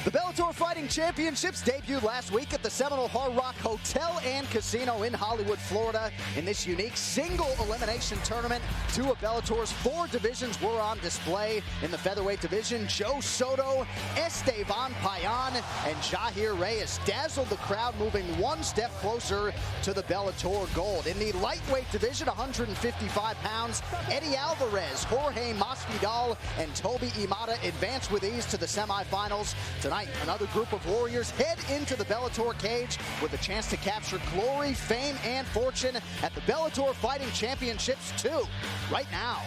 The Bellator Fighting Championships debuted last week at the Seminole Hard Rock Hotel and Casino in Hollywood, Florida. In this unique single elimination tournament, two of Bellator's 4 divisions were on display. In the featherweight division, Joe Soto, Esteban Payan, and Jorge Reis dazzled the crowd, moving one step closer to the Bellator gold. In the lightweight division, 155 pounds, Eddie Alvarez, Jorge Masvidal, and Toby Imada advanced with ease to the semifinals. Tonight, another group of warriors head into the Bellator cage with a chance to capture glory, fame, and fortune at the Bellator Fighting Championships 2 right now.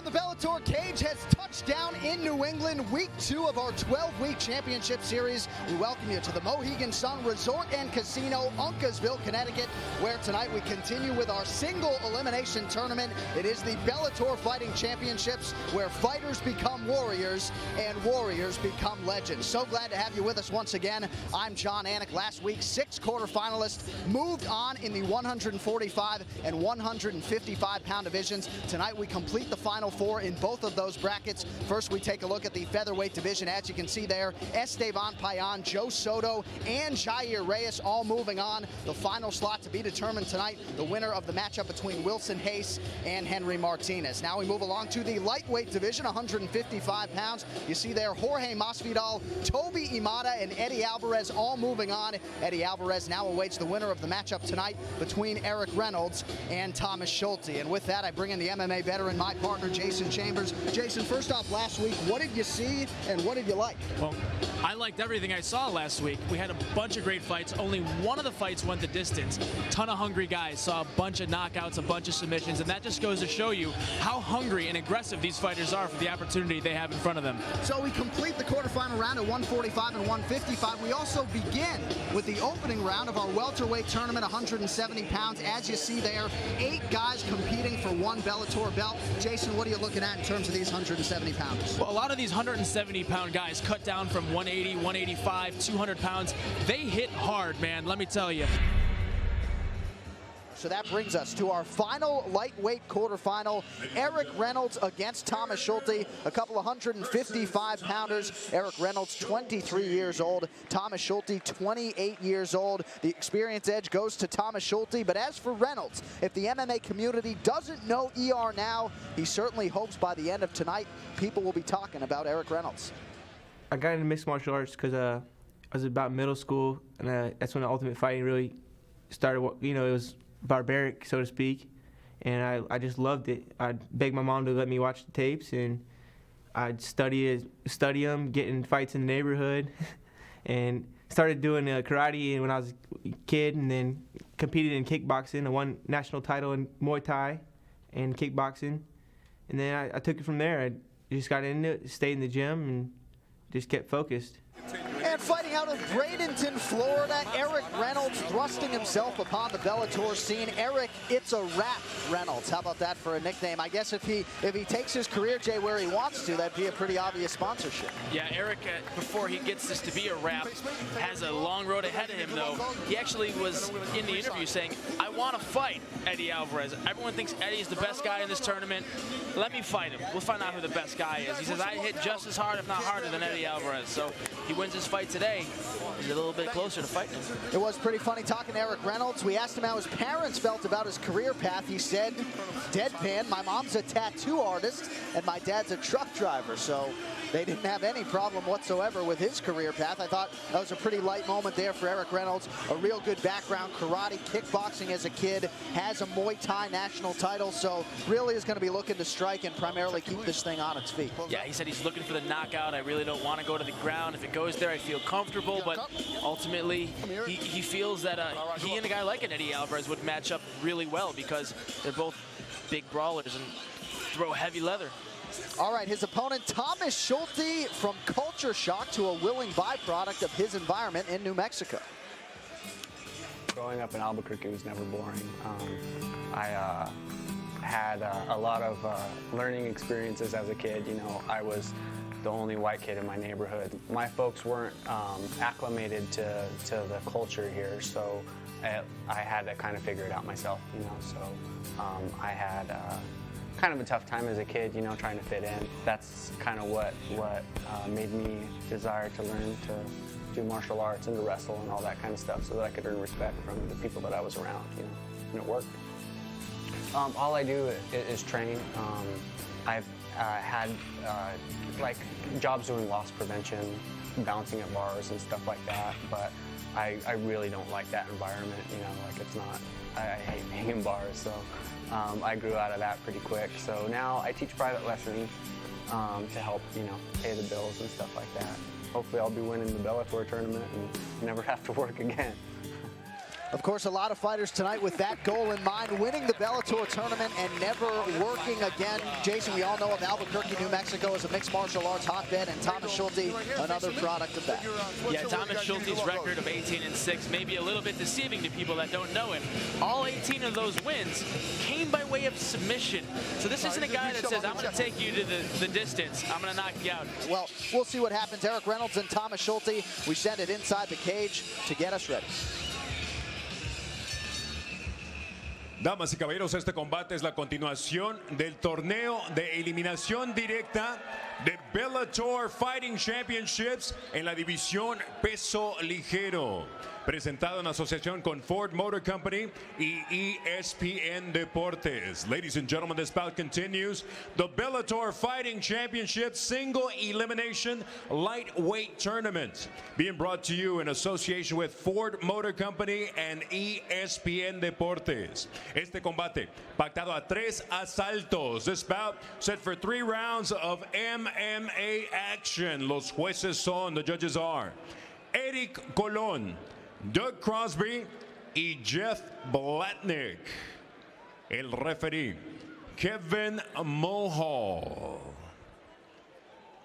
The Bellator cage has touched down in New England, week 2 of our 12-week championship series. We welcome you to the Mohegan Sun Resort and Casino, Uncasville, Connecticut, where tonight we continue with our single elimination tournament. It is the Bellator Fighting Championships, where fighters become warriors and warriors become legends. So glad to have you with us once again. I'm John Anik. Last week, 6 quarterfinalists moved on in the 145 and 155-pound divisions. Tonight we complete the final 4 in both of those brackets. First, we take a look at the featherweight division. As you can see there, Esteban Payan, Joe Soto, and Jorge Reyes all moving on. The final slot to be determined tonight, the winner of the matchup between Wilson Hayes and Henry Martinez. Now we move along to the lightweight division, 155 pounds. You see there, Jorge Masvidal, Toby Imada, and Eddie Alvarez all moving on. Eddie Alvarez now awaits the winner of the matchup tonight between Eric Reynolds and Thomas Schulte. And with that, I bring in the MMA veteran, my partner, Jason Chambers. Jason, first off, last week, what did you see and what did you like? Well, I liked everything I saw last week. We had a bunch of great fights. Only one of the fights went the distance. Ton of hungry guys. Saw a bunch of knockouts, a bunch of submissions, and that just goes to show you how hungry and aggressive these fighters are for the opportunity they have in front of them. So we complete the quarterfinal round at 145 and 155. We also begin with the opening round of our welterweight tournament, 170 pounds. As you see there, 8 guys competing for one Bellator belt. Jason, what are you looking at in terms of these 170 pounders? Well, a lot of these 170-pound guys cut down from 180, 185, 200 pounds. They hit hard, man, let me tell you. So that brings us to our final lightweight quarterfinal. Eric Reynolds against Thomas Schulte, a couple of 155-pounders. Eric Reynolds, 23 years old. Thomas Schulte, 28 years old. The experience edge goes to Thomas Schulte. But as for Reynolds, if the MMA community doesn't know ER now, he certainly hopes by the end of tonight, people will be talking about Eric Reynolds. I got into mixed martial arts because I was about middle school, and that's when the Ultimate Fighting really started. You know, it was barbaric, so to speak, and I just loved it. I'd beg my mom to let me watch the tapes, and I'd study them, get in fights in the neighborhood, and started doing karate when I was a kid, and then competed in kickboxing. I won national title in Muay Thai and kickboxing, and then I took it from there. I just got into it, stayed in the gym, and just kept focused. And fighting out of Bradenton, Florida, Eric Reynolds thrusting himself upon the Bellator scene. Eric, it's a wrap, Reynolds. How about that for a nickname? I guess if he takes his career, Jay, where he wants to, that'd be a pretty obvious sponsorship. Yeah, Eric, before he gets this to be a wrap, has a long road ahead of him, though. He actually was in the interview saying, I want to fight Eddie Alvarez. Everyone thinks Eddie's the best guy in this tournament. Let me fight him. We'll find out who the best guy is. He says, I hit just as hard, if not harder, than Eddie Alvarez. So he wins his fight today. He's a little bit closer to fighting him. It was pretty funny talking to Eric Reynolds. We asked him how his parents felt about his career path. He said, deadpan, my mom's a tattoo artist and my dad's a truck driver. So they didn't have any problem whatsoever with his career path. I thought that was a pretty light moment there for Eric Reynolds. A real good background, karate, kickboxing as a kid, has a Muay Thai national title, so really is going to be looking to strike and primarily keep this thing on its feet. Yeah, he said he's looking for the knockout. I really don't want to go to the ground. If it goes there, I feel comfortable, but ultimately he feels that he and a guy like an Eddie Alvarez would match up really well because they're both big brawlers and throw heavy leather. All right, his opponent, Thomas Schulte, from culture shock to a willing byproduct of his environment in New Mexico. Growing up in Albuquerque was never boring. I had a lot of learning experiences as a kid. You know, I was the only white kid in my neighborhood. My folks weren't acclimated to the culture here, so I had to kind of figure it out myself, you know. So I had kind of a tough time as a kid, you know, trying to fit in. That's kind of what made me desire to learn to do martial arts and to wrestle and all that kind of stuff, so that I could earn respect from the people that I was around, you know, and it worked. All I do is train. I've had like jobs doing loss prevention, bouncing at bars and stuff like that, but I really don't like that environment, you know, like it's not, I hate being in bars, so I grew out of that pretty quick. So now I teach private lessons to help, you know, pay the bills and stuff like that. Hopefully I'll be winning the Bellator tournament and never have to work again. Of course, a lot of fighters tonight with that goal in mind, winning the Bellator tournament and never working again. Jason, we all know of Albuquerque, New Mexico as a mixed martial arts hotbed, and Thomas Schulte, another product of that. Yeah, Thomas Schulte's record of 18-6 may be a little bit deceiving to people that don't know him. All 18 of those wins came by way of submission. So this isn't a guy that says, I'm going to take you to the distance. I'm going to knock you out. Well, we'll see what happens. Eric Reynolds and Thomas Schulte, we send it inside the cage to get us ready. Damas y caballeros, este combate es la continuación del torneo de eliminación directa de Bellator Fighting Championships en la división peso ligero. Presentado en asociación con Ford Motor Company y ESPN Deportes. Ladies and gentlemen, this bout continues. The Bellator Fighting Championship Single Elimination Lightweight Tournament. Being brought to you in association with Ford Motor Company and ESPN Deportes. Este combate pactado a 3 asaltos. This bout set for 3 rounds of MMA action. Los jueces son, the judges are Eric Colón, Doug Crosby y Jeff Blatnick. El referee, Kevin Mulhall.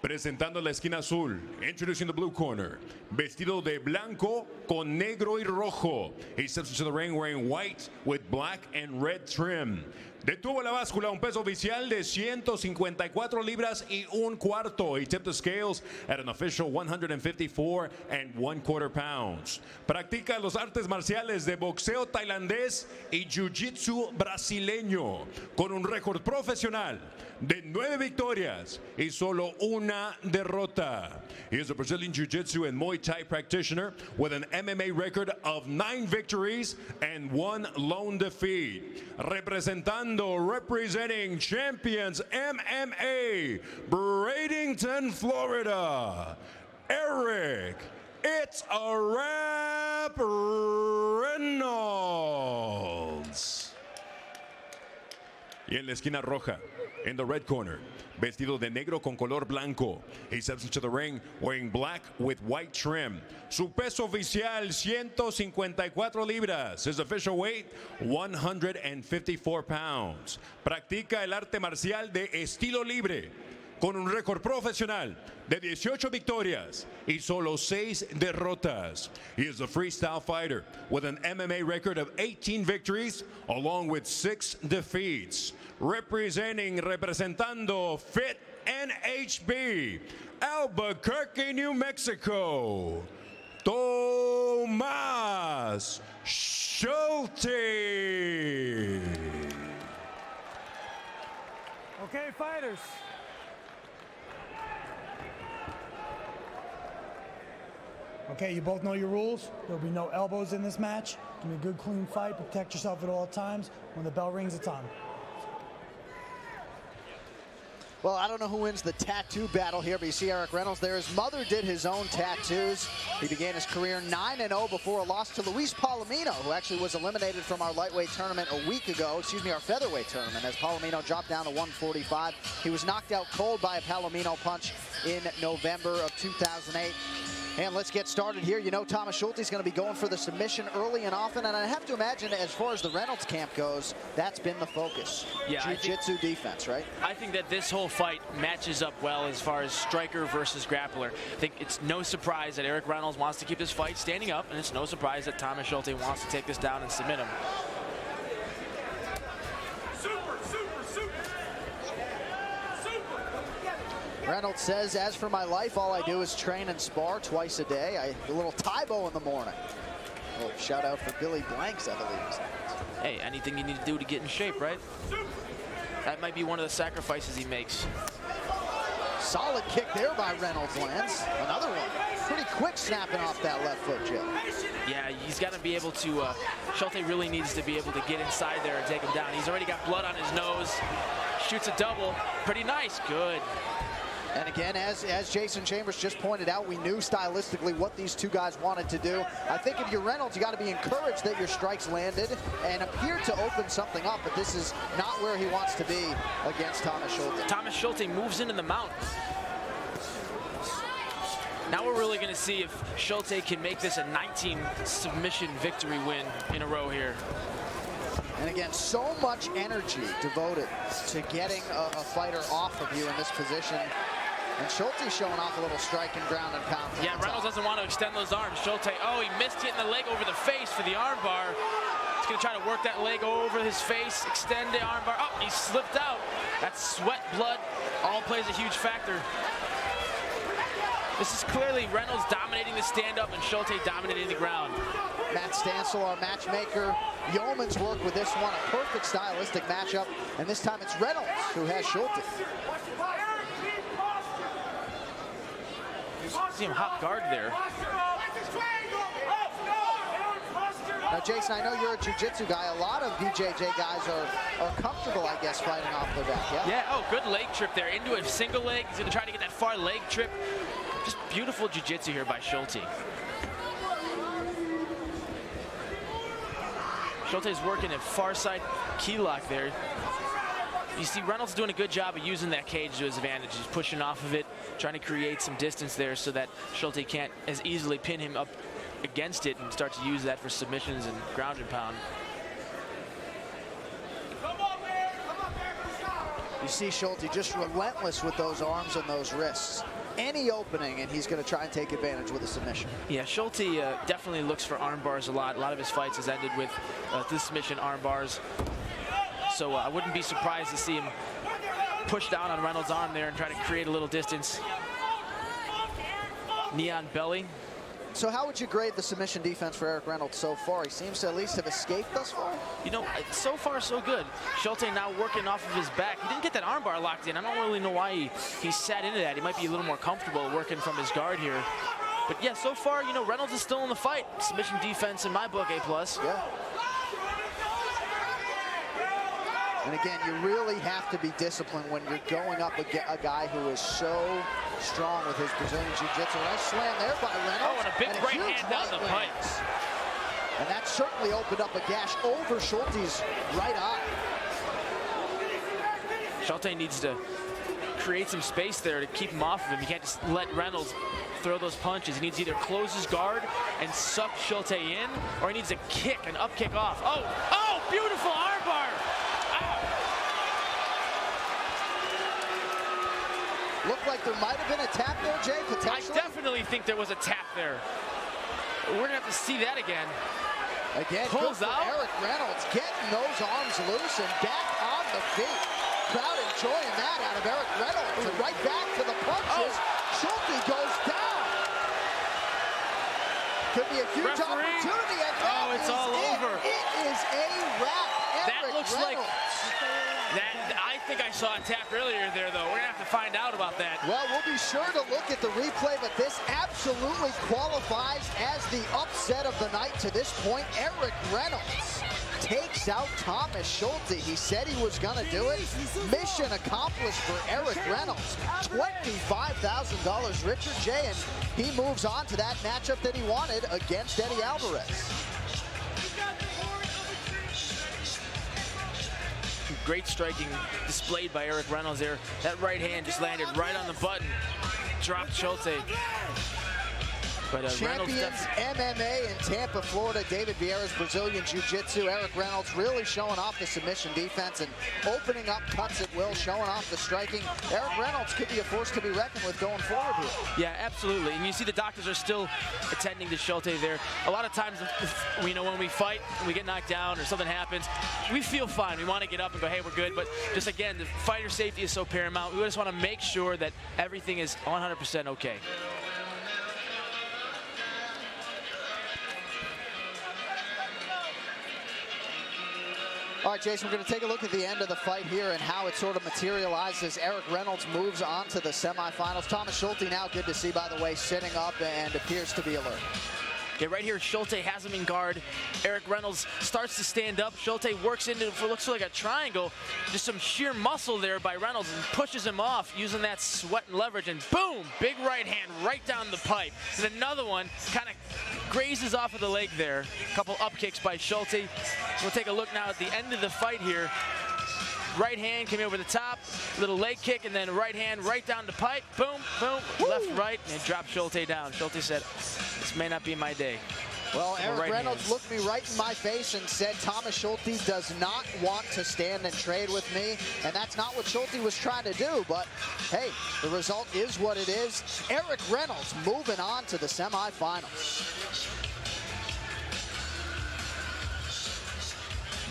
Presentando la esquina azul, introducing the blue corner, vestido de blanco con negro y rojo. He steps into the ring wearing white with black and red trim. Detuvo la báscula, un peso oficial de 154 libras y un cuarto. He tipped the scales at an official 154 1/4 pounds. Practica los artes marciales de boxeo tailandés y jiu-jitsu brasileño, con un récord profesional de 9 victorias y solo una derrota. He is a Brazilian jiu-jitsu and Muay Thai practitioner with an MMA record of 9 victories and 1 lone defeat. Representing champions MMA, Bradenton, Florida, Eric, it's a wrap Reynolds. Y en la esquina roja, in the red corner, vestido de negro con color blanco. He steps into the ring wearing black with white trim. Su peso oficial, 154 libras. His official weight, 154 pounds. Practica el arte marcial de estilo libre, con un récord profesional de 18 victorias y solo 6 derrotas. He is a freestyle fighter with an MMA record of 18 victories along with 6 defeats. Representando Fit NHB, Albuquerque, New Mexico, Tomás Schulte. Okay, fighters. Okay, you both know your rules. There'll be no elbows in this match. Give me a good, clean fight. Protect yourself at all times. When the bell rings, it's on. Well, I don't know who wins the tattoo battle here, but you see Eric Reynolds there. His mother did his own tattoos. He began his career 9-0 before a loss to Luis Palomino, who actually was eliminated from our lightweight tournament a week ago, our featherweight tournament, as Palomino dropped down to 145. He was knocked out cold by a Palomino punch in November of 2008. And let's get started here. You know, Thomas Schulte is going to be going for the submission early and often, and I have to imagine as far as the Reynolds camp goes, that's been the focus. Yeah, Jiu-jitsu defense, right? I think that this whole fight matches up well as far as striker versus grappler. I think it's no surprise that Eric Reynolds wants to keep this fight standing up, and it's no surprise that Thomas Schulte wants to take this down and submit him. Reynolds says, as for my life, all I do is train and spar twice a day. I do a little Tybo in the morning. Oh, shout out for Billy Blanks, I believe. Hey, anything you need to do to get in shape, right? That might be one of the sacrifices he makes. Solid kick there by Reynolds, lands. Another one. Pretty quick snapping off that left foot, Jay. Yeah, he's got to be able to, Schulte really needs to be able to get inside there and take him down. He's already got blood on his nose. Shoots a double. Pretty nice. Good. And again, as Jason Chambers just pointed out, we knew stylistically what these two guys wanted to do. I think if you're Reynolds, you got to be encouraged that your strikes landed and appeared to open something up, but this is not where he wants to be against Thomas Schulte. Thomas Schulte moves into the mount. Now we're really going to see if Schulte can make this a 19 submission victory win in a row here. And again, so much energy devoted to getting a fighter off of you in this position. And Schulte's showing off a little strike and ground and pound. Yeah, Reynolds doesn't want to extend those arms. Schulte, oh, he missed hitting the leg over the face for the arm bar. He's going to try to work that leg over his face, extend the arm bar. Oh, he slipped out. That sweat, blood, all plays a huge factor. This is clearly Reynolds dominating the stand-up and Schulte dominating the ground. Matt Stansel, our matchmaker. Yeoman's work with this one, a perfect stylistic matchup. And this time it's Reynolds who has Schulte. See him hop guard there. Now, Jason, I know you're a jiu-jitsu guy. A lot of BJJ guys are comfortable, I guess, fighting off the back, yeah? Yeah, oh, good leg trip there. Into a single leg. He's going to try to get that far leg trip. Just beautiful jiu-jitsu here by Schulte. Schulte's working a far side key lock there. You see Reynolds doing a good job of using that cage to his advantage. He's pushing off of it, trying to create some distance there so that Schulte can't as easily pin him up against it and start to use that for submissions and ground and pound. You see Schulte just relentless with those arms and those wrists. Any opening, and he's going to try and take advantage with a submission. Yeah, Schulte definitely looks for arm bars a lot. A lot of his fights has ended with the submission arm bars. So I wouldn't be surprised to see him push down on Reynolds' arm there and try to create a little distance. Knee on belly. So how would you grade the submission defense for Eric Reynolds so far? He seems to at least have escaped thus far. You know, so far so good. Schulte now working off of his back. He didn't get that armbar locked in. I don't really know why he sat into that. He might be a little more comfortable working from his guard here. But yeah, so far, you know, Reynolds is still in the fight. Submission defense in my book, A+. Yeah. And again, you really have to be disciplined when you're going up a guy who is so strong with his Brazilian Jiu-Jitsu. Nice slam there by Reynolds. Oh, and a big right hand down the pipe. And that certainly opened up a gash over Schulte's right eye. Schulte needs to create some space there to keep him off of him. You can't just let Reynolds throw those punches. He needs to either close his guard and suck Schulte in, or he needs to kick, an up kick off. Oh, beautiful armbar. Looked like there might have been a tap there, Jay, potentially. I definitely think there was a tap there. We're gonna have to see that again. Again, pulls out. Eric Reynolds getting those arms loose and back on the feet. Crowd enjoying that out of Eric Reynolds. And right back to the punches. Schulte goes down. Could be a huge opportunity. And it's all over. It is a wrap. That looks like that. I think I saw it tapped earlier there, though. We're gonna have to find out about that. Well, we'll be sure to look at the replay, but this absolutely qualifies as the upset of the night to this point. Eric Reynolds takes out Thomas Schulte. He said he was gonna do it. Mission accomplished for Eric Reynolds. $25,000 richer, Jay, and he moves on to that matchup that he wanted against Eddie Alvarez. Great striking displayed by Eric Reynolds there. That right hand just landed right on the button. Dropped Schulte. But Champions MMA in Tampa, Florida. David Vieira's Brazilian Jiu-Jitsu. Eric Reynolds really showing off the submission defense and opening up cuts at will, showing off the striking. Eric Reynolds could be a force to be reckoned with going forward here. Yeah, absolutely. And you see the doctors are still attending to Schulte there. A lot of times, when we fight and we get knocked down or something happens, we feel fine. We want to get up and go, hey, we're good. But just again, the fighter safety is so paramount. We just want to make sure that everything is 100% okay. All right, Jason, we're going to take a look at the end of the fight here and how it sort of materializes. Eric Reynolds moves on to the semifinals. Thomas Schulte now, good to see, by the way, sitting up and appears to be alert. Yeah, right here, Schulte has him in guard. Eric Reynolds starts to stand up. Schulte works into what looks like a triangle. Just some sheer muscle there by Reynolds and pushes him off using that sweat and leverage. And boom, big right hand right down the pipe. And another one kind of grazes off of the leg there. A couple up kicks by Schulte. We'll take a look now at the end of the fight here. Right hand came over the top, little leg kick, and then right hand right down the pipe. Boom, boom, left, right, and dropped Schulte down. Schulte said, this may not be my day. Well, Eric Reynolds looked me right in my face and said Thomas Schulte does not want to stand and trade with me, and that's not what Schulte was trying to do, but hey, the result is what it is. Eric Reynolds moving on to the semifinals.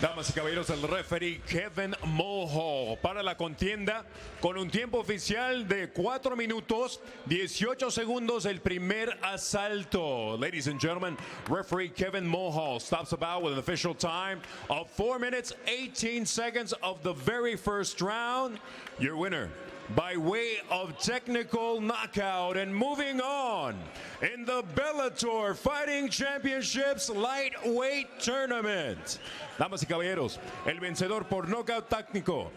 Damas y caballeros, el referee Kevin Mulhall para la contienda con un tiempo oficial de 4 minutos 18 segundos el primer asalto. Ladies and gentlemen, referee Kevin Mulhall stops about with an official time of 4 minutes 18 seconds of the very first round. Your winner by way of technical knockout, and moving on in the Bellator Fighting Championships Lightweight Tournament. Damas y caballeros, el vencedor por nocaut técnico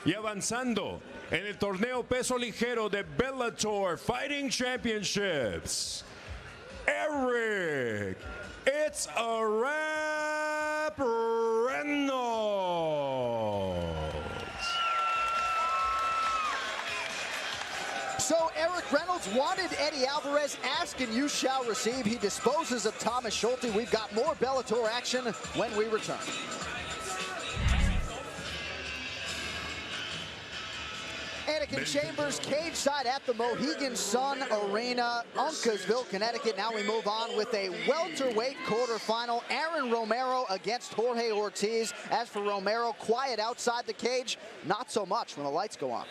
y avanzando en el torneo peso ligero de Bellator Fighting Championships, Eric, it's a wrap, Reynolds. So Eric Reynolds wanted Eddie Alvarez, ask and you shall receive. He disposes of Thomas Schulte. We've got more Bellator action when we return. Anakin Chambers, cage side at the Mohegan Sun Arena, Uncasville, Connecticut. Now we move on with a welterweight quarterfinal. Aaron Romero against Jorge Ortiz. As for Romero, quiet outside the cage, not so much when the lights go on.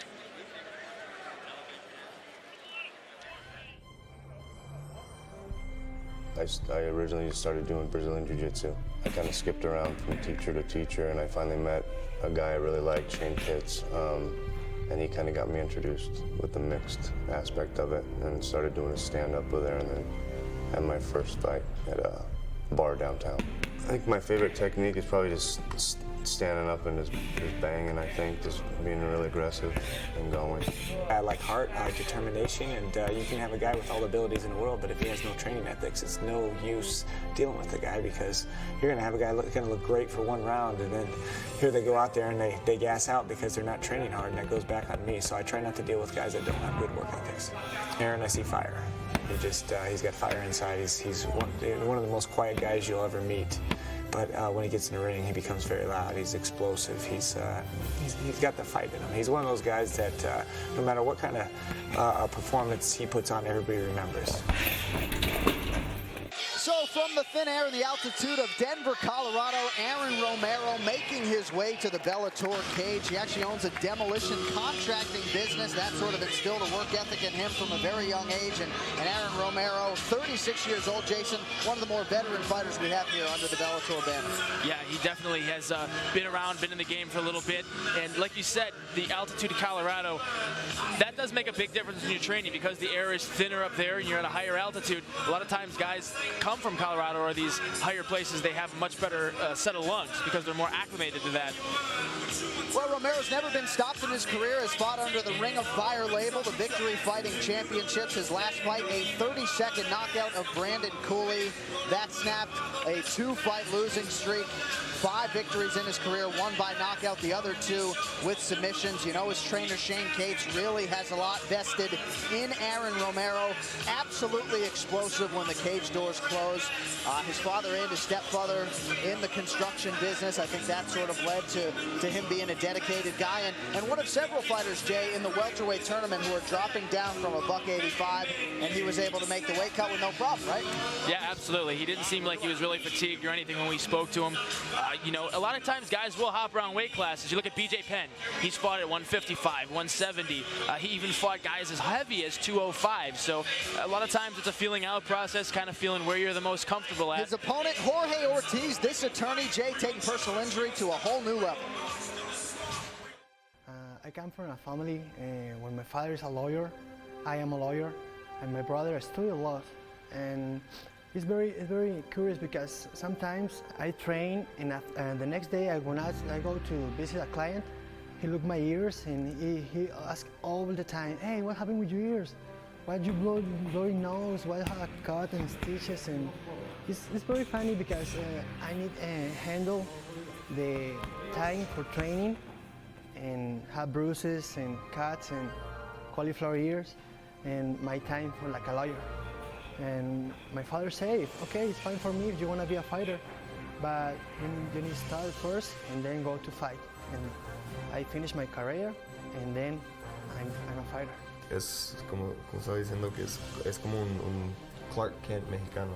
I originally just started doing Brazilian Jiu-Jitsu. I kind of skipped around from teacher to teacher, and I finally met a guy I really liked, Shane Pitts, and he kind of got me introduced with the mixed aspect of it, and started doing a stand-up with there, and then had my first fight at a bar downtown. I think my favorite technique is probably just standing up and just banging, I think, just being really aggressive and going. I like heart, I like determination, and you can have a guy with all the abilities in the world, but if he has no training ethics, it's no use dealing with the guy, because you're going to have a guy gonna look great for one round, and then here they go out there and they gas out because they're not training hard, and that goes back on me. So I try not to deal with guys that don't have good work ethics. Aaron, I see fire. He's got fire inside. He's one of the most quiet guys you'll ever meet. But when he gets in the ring, he becomes very loud. He's explosive. He's got the fight in him. He's one of those guys that no matter what kind of performance he puts on, everybody remembers. So from the thin air and the altitude of Denver, Colorado, Aaron Romero making his way to the Bellator cage. He actually owns a demolition contracting business. That sort of instilled a work ethic in him from a very young age. And Aaron Romero, 36 years old, Jason, one of the more veteran fighters we have here under the Bellator banner. Yeah, he definitely has been around, been in the game for a little bit. And like you said, the altitude of Colorado, that does make a big difference in your training, because the air is thinner up there and you're at a higher altitude. A lot of times guys come from Colorado or these higher places, they have a much better set of lungs because they're more acclimated to that. Well, Romero's never been stopped in his career, has fought under the Ring of Fire label, the Victory Fighting Championships. His last fight, a 30-second knockout of Brandon Cooley. That snapped a 2-fight losing streak. 5 victories in his career, 1 by knockout, the other 2 with submissions. You know, his trainer Shane Cates really has a lot vested in Aaron Romero. Absolutely explosive when the cage doors close. His father and his stepfather in the construction business. I think that sort of led to him being a dedicated guy. And one of several fighters, Jay, in the welterweight tournament who are dropping down from a $185, and he was able to make the weight cut with no problem, right? Yeah, absolutely. He didn't seem like he was really fatigued or anything when we spoke to him. You know, a lot of times guys will hop around weight classes. You look at BJ Penn. He's fought at 155, 170. He even fought guys as heavy as 205. So a lot of times it's a feeling out process, kind of feeling where you're the most comfortable at. His opponent, Jorge Ortiz, this attorney, Jay, taking personal injury to a whole new level. I come from a family where my father is a lawyer, I am a lawyer, and my brother studied law. And it's very curious because sometimes I train and the next day I go to visit a client. He looked my ears and he asks all the time, "Hey, what happened with your ears? Why did you blow your nose? Why you have a cut and stitches?" And it's very funny because I need to handle the time for training and have bruises and cuts and cauliflower ears and my time for like a lawyer. And my father said, "Okay, it's fine for me if you want to be a fighter, but you need to start first and then go to fight." And I finished my career and then I'm a fighter. Es como estaba diciendo que es como un Clark Kent mexicano.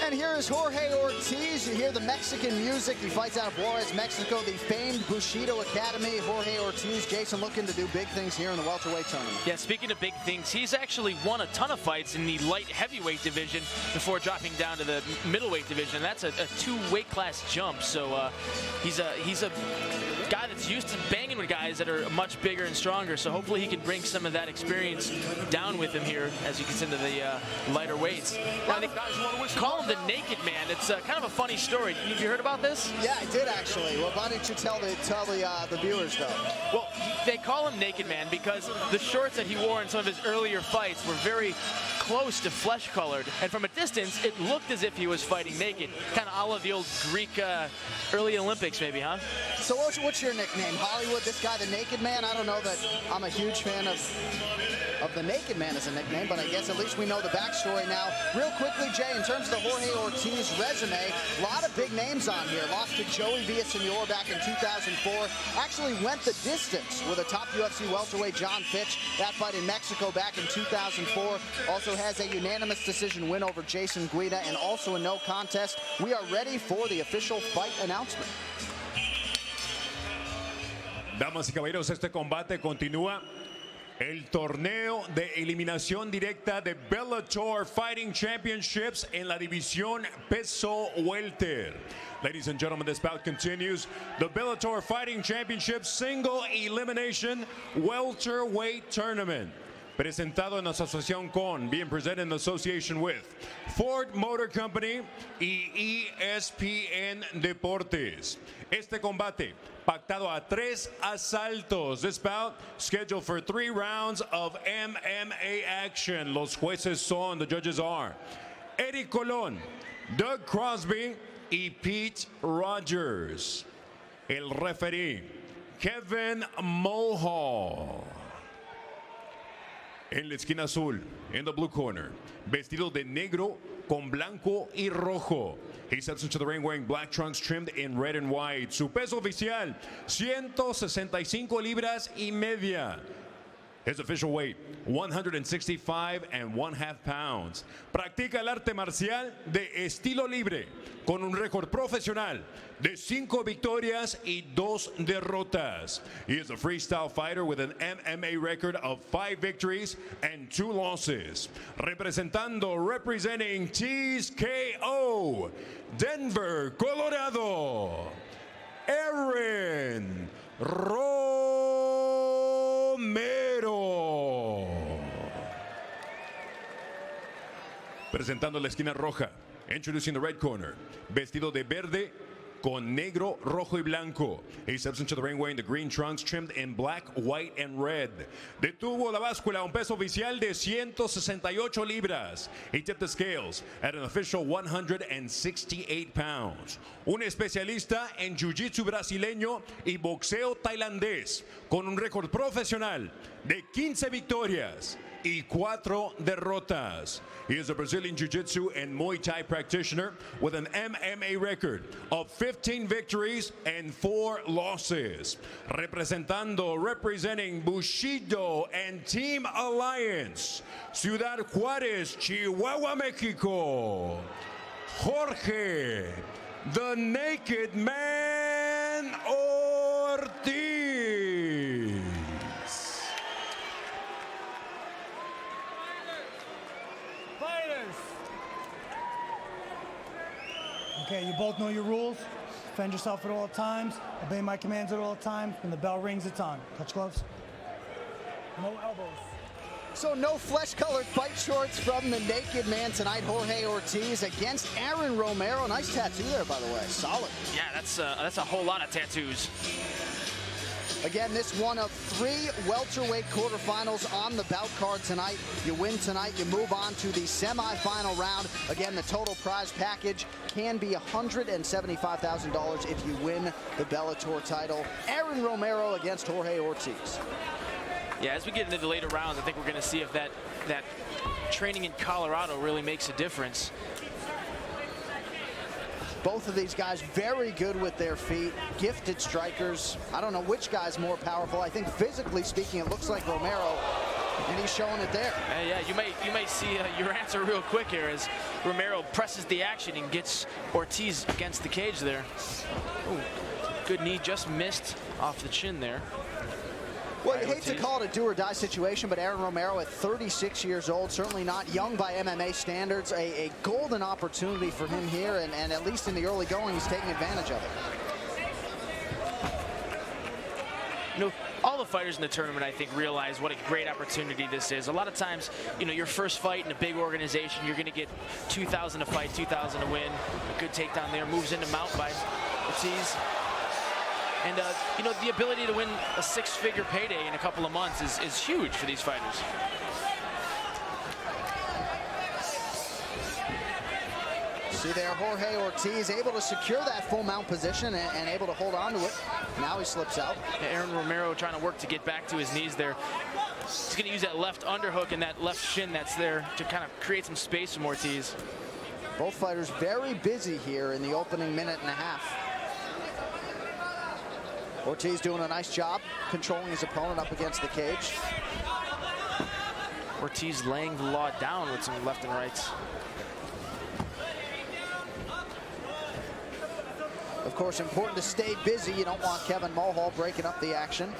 And here is Jorge Ortiz. You hear the Mexican music. He fights out of Juarez, Mexico, the famed Bushido Academy. Jorge Ortiz, Jason, looking to do big things here in the welterweight tournament. Yeah, speaking of big things, he's actually won a ton of fights in the light heavyweight division before dropping down to the middleweight division. That's a 2-weight class jump. So he's a guy that's used to banging with guys that are much bigger and stronger. So hopefully he can bring some of that experience down with him here as he gets into the lighter weights. Now, they call him the Naked Man. It's kind of a funny story. Have you heard about this? Yeah, I did actually. Well, why don't you tell the viewers though? Well, they call him Naked Man because the shorts that he wore in some of his earlier fights were very close to flesh colored, and from a distance it looked as if he was fighting naked, kind of a la the old Greek early Olympics maybe, huh? So what's your nickname? Hollywood, this guy the Naked Man? I don't know that I'm a huge fan of the Naked Man as a nickname, but I guess at least we know the backstory now. Real quickly, Jay, in terms of the Jorge Ortiz resume, a lot of big names on here. Lost to Joey Villasenor back in 2004. Actually went the distance with a top UFC welterweight, John Fitch. That fight in Mexico back in 2004. Also has a unanimous decision win over Jason Guida and also a no contest. We are ready for the official fight announcement. Damas y caballeros, este combate continúa. El torneo de eliminación directa de Bellator Fighting Championships en la división peso welter. Ladies and gentlemen, this bout continues. The Bellator Fighting Championships Single Elimination Welterweight Tournament. Presentado en asociación con, being presented in association with, Ford Motor Company y ESPN Deportes. Este combate pactado a 3 asaltos. This bout scheduled for 3 rounds of MMA action. Los jueces son, the judges are, Eddie Colon, Doug Crosby y Pete Rogers. El referee, Kevin Mulhall. En la esquina azul, in the blue corner, vestido de negro con blanco y rojo. He steps into the ring wearing black trunks trimmed in red and white. Su peso oficial, 165 libras y media. His official weight, 165.5 pounds. Practica el arte marcial de estilo libre con un récord profesional de 5 victorias y 2 derrotas. He is a freestyle fighter with an MMA record of 5 victories and 2 losses. Representing TKO, Denver, Colorado, Aaron Romero. Presentando la esquina roja. Introducing the red corner. Vestido de verde con negro, rojo y blanco. He steps into the ring wearing the green trunks trimmed in black, white, and red. Detuvo la báscula, un peso oficial de 168 libras. He tipped the scales at an official 168 pounds. Un especialista en jiu-jitsu brasileño y boxeo tailandés, con un récord profesional de 15 victorias y 4 derrotas. He is a Brazilian Jiu-Jitsu and Muay Thai practitioner with an MMA record of 15 victories and 4 losses. Representing Bushido and Team Alliance, Ciudad Juárez, Chihuahua, Mexico, Jorge, the Naked Man Ortiz. Okay, you both know your rules. Defend yourself at all times. Obey my commands at all times. When the bell rings, it's on. Touch gloves. No elbows. So no flesh-colored fight shorts from the Naked Man tonight. Jorge Ortiz against Aaron Romero. Nice tattoo there, by the way. Solid. Yeah, that's a whole lot of tattoos. Again, this one of 3 welterweight quarterfinals on the bout card tonight. You win tonight, you move on to the semifinal round. Again, the total prize package can be $175,000 if you win the Bellator title. Aaron Romero against Jorge Ortiz. Yeah, as we get into the later rounds, I think we're going to see if that training in Colorado really makes a difference. Both of these guys very good with their feet, gifted strikers. I don't know which guy's more powerful. I think physically speaking, it looks like Romero, and he's showing it there. Yeah, you may see your answer real quick here as Romero presses the action and gets Ortiz against the cage there. Ooh, good knee, just missed off the chin there. Well, you hate to call it a do-or-die situation, but Aaron Romero at 36 years old, certainly not young by MMA standards, a golden opportunity for him here, and at least in the early going, he's taking advantage of it. You know, all the fighters in the tournament, I think, realize what a great opportunity this is. A lot of times, you know, your first fight in a big organization, you're going to get $2,000 a fight, $2,000 to win. A good takedown there, moves into mount by Ortiz. And, you know, the ability to win a 6-figure payday in a couple of months is huge for these fighters. See there, Jorge Ortiz able to secure that full mount position and able to hold on to it. Now he slips out. Yeah, Aaron Romero trying to work to get back to his knees there. He's going to use that left underhook and that left shin that's there to kind of create some space from Ortiz. Both fighters very busy here in the opening minute and a half. Ortiz doing a nice job controlling his opponent up against the cage. Ortiz laying the law down with some left and rights. Of course, important to stay busy. You don't want Kevin Mulhall breaking up the action.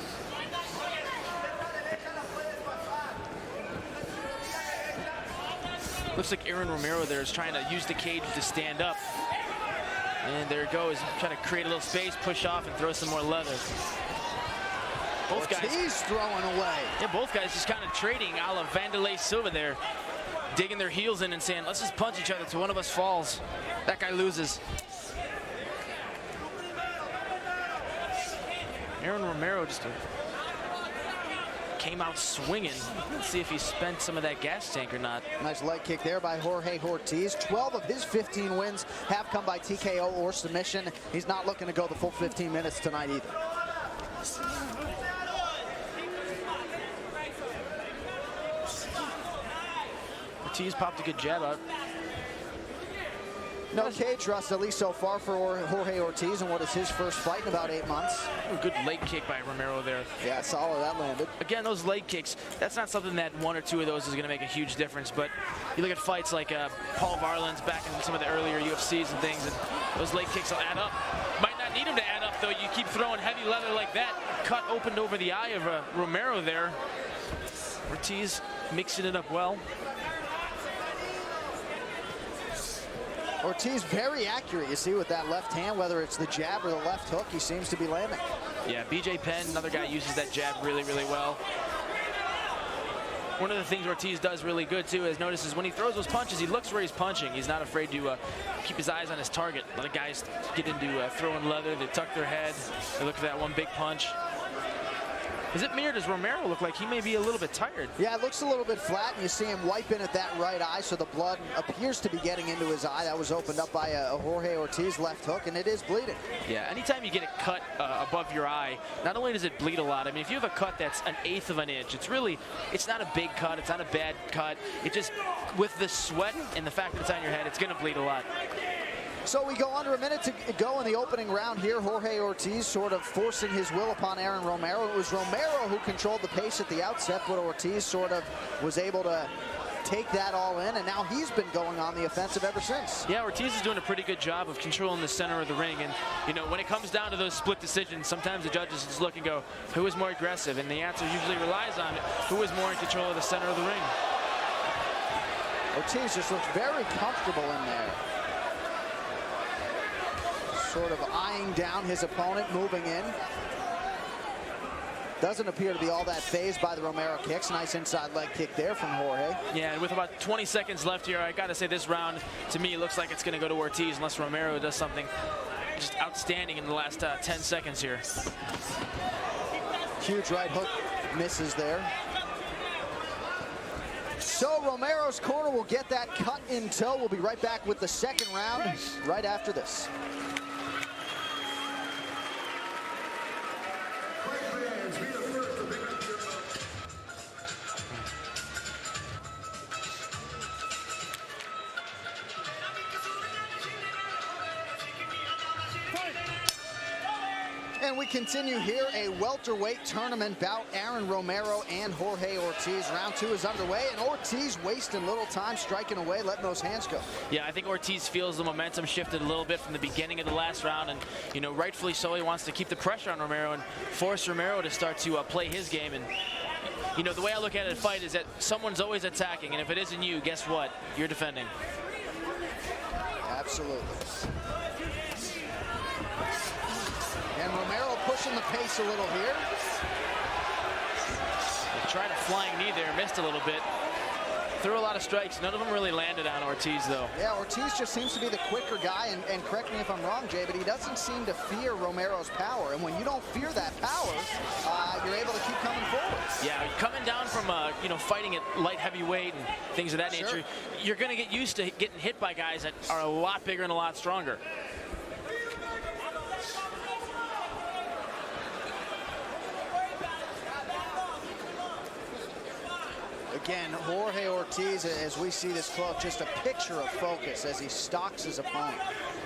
Looks like Aaron Romero there is trying to use the cage to stand up. And there it goes, trying to create a little space, push off, and throw some more leather. Both guys throwing away. Yeah, both guys just kind of trading a la Vanderlei Silva there, digging their heels in and saying, let's just punch each other till one of us falls. That guy loses. Aaron Romero just came out swinging. Let's see if he spent some of that gas tank or not. Nice leg kick there by Jorge Ortiz. 12 of his 15 wins have come by TKO or submission. He's not looking to go the full 15 minutes tonight either. Ortiz popped a good jab out. No cage rust, at least so far, for Jorge Ortiz in what is his first fight in about 8 months. A good leg kick by Romero there. Yeah, solid, that landed. Again, those leg kicks, that's not something that 1 or 2 of those is going to make a huge difference, but you look at fights like Paul Varland's back in some of the earlier UFCs and things, and those leg kicks will add up. Might not need them to add up, though. You keep throwing heavy leather like that. Cut opened over the eye of Romero there. Ortiz mixing it up well. Ortiz very accurate, you see, with that left hand, whether it's the jab or the left hook, he seems to be landing. Yeah, BJ Penn, another guy, uses that jab really, really well. one of the things Ortiz does really good too, is notices when he throws those punches, he looks where he's punching. He's not afraid to keep his eyes on his target. A lot of guys get into throwing leather, they tuck their head, they look for that one big punch. Is it me, or does Romero look like he may be a little bit tired? Yeah, it looks a little bit flat, and you see him wipe in at that right eye, so the blood appears to be getting into his eye. That was opened up by a Jorge Ortiz left hook, and it is bleeding. Yeah, anytime you get a cut above your eye, not only does it bleed a lot, I mean, if you have a cut that's 1/8 of an inch, it's not a big cut, it's not a bad cut. It just, with the sweat and the fact that it's on your head, it's going to bleed a lot. So we go under a minute to go in the opening round here. Jorge Ortiz sort of forcing his will upon Aaron Romero. It was Romero who controlled the pace at the outset, but Ortiz sort of was able to take that all in, and now he's been going on the offensive ever since. Yeah, Ortiz is doing a pretty good job of controlling the center of the ring, and you know, when it comes down to those split decisions, sometimes the judges just look and go, who is more aggressive? And the answer usually relies on who is more in control of the center of the ring. Ortiz just looks very comfortable in there. Sort of eyeing down his opponent, moving in. Doesn't appear to be all that fazed by the Romero kicks. Nice inside leg kick there from Jorge. Yeah, and with about 20 seconds left here, I gotta say this round, to me, looks like it's gonna go to Ortiz unless Romero does something just outstanding in the last 10 seconds here. Huge right hook misses there. So Romero's corner will get that cut in tow. We'll be right back with the second round right after this. And we continue here, a welterweight tournament bout. Aaron Romero and Jorge Ortiz. Round 2 is underway, and Ortiz wasting little time, striking away, letting those hands go. Yeah, I think Ortiz feels the momentum shifted a little bit from the beginning of the last round, and you know, rightfully so, he wants to keep the pressure on Romero and force Romero to start to play his game. And you know, the way I look at it, fight is that someone's always attacking, and if it isn't you, guess what? You're defending. Absolutely. And Romero pushing the pace a little here. Tried a flying knee there, missed a little bit. Threw a lot of strikes. None of them really landed on Ortiz, though. Yeah, Ortiz just seems to be the quicker guy, and correct me if I'm wrong, Jay, but he doesn't seem to fear Romero's power. And when you don't fear that power, you're able to keep coming forward. Yeah, coming down from, you know, fighting at light heavyweight and things of that nature, you're going to get used to getting hit by guys that are a lot bigger and a lot stronger. Again, Jorge Ortiz, as we see this close, just a picture of focus as he stalks his opponent.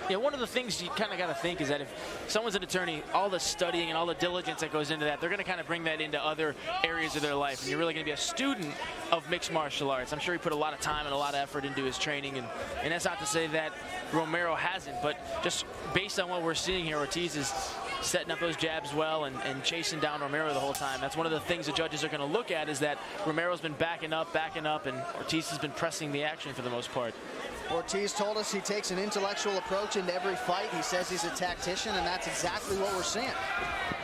Yeah, one of the things you kind of got to think is that if someone's an attorney, all the studying and all the diligence that goes into that, they're going to kind of bring that into other areas of their life. And you're really going to be a student of mixed martial arts. I'm sure he put a lot of time and a lot of effort into his training. And that's not to say that Romero hasn't, but just based on what we're seeing here, Ortiz is setting up those jabs well and chasing down Romero the whole time. That's one of the things the judges are going to look at, is that Romero's been backing up, and Ortiz has been pressing the action for the most part. Ortiz told us he takes an intellectual approach into every fight. He says he's a tactician, and that's exactly what we're seeing.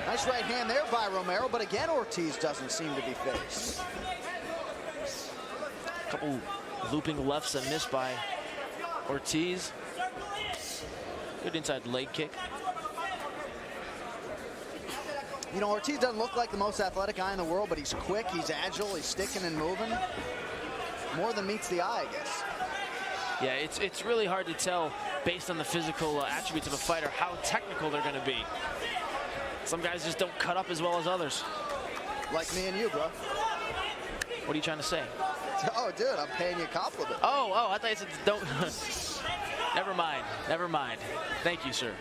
Nice right hand there by Romero, but again, Ortiz doesn't seem to be phased. A couple looping lefts and missed by Ortiz. Good inside leg kick. You know, Ortiz doesn't look like the most athletic guy in the world, but he's quick, he's agile, he's sticking and moving. More than meets the eye, I guess. Yeah, it's really hard to tell based on the physical attributes of a fighter how technical they're going to be. Some guys just don't cut up as well as others. Like me and you, bro. What are you trying to say? Oh, dude, I'm paying you a compliment. Oh, I thought you said don't. Never mind, never mind. Thank you, sir.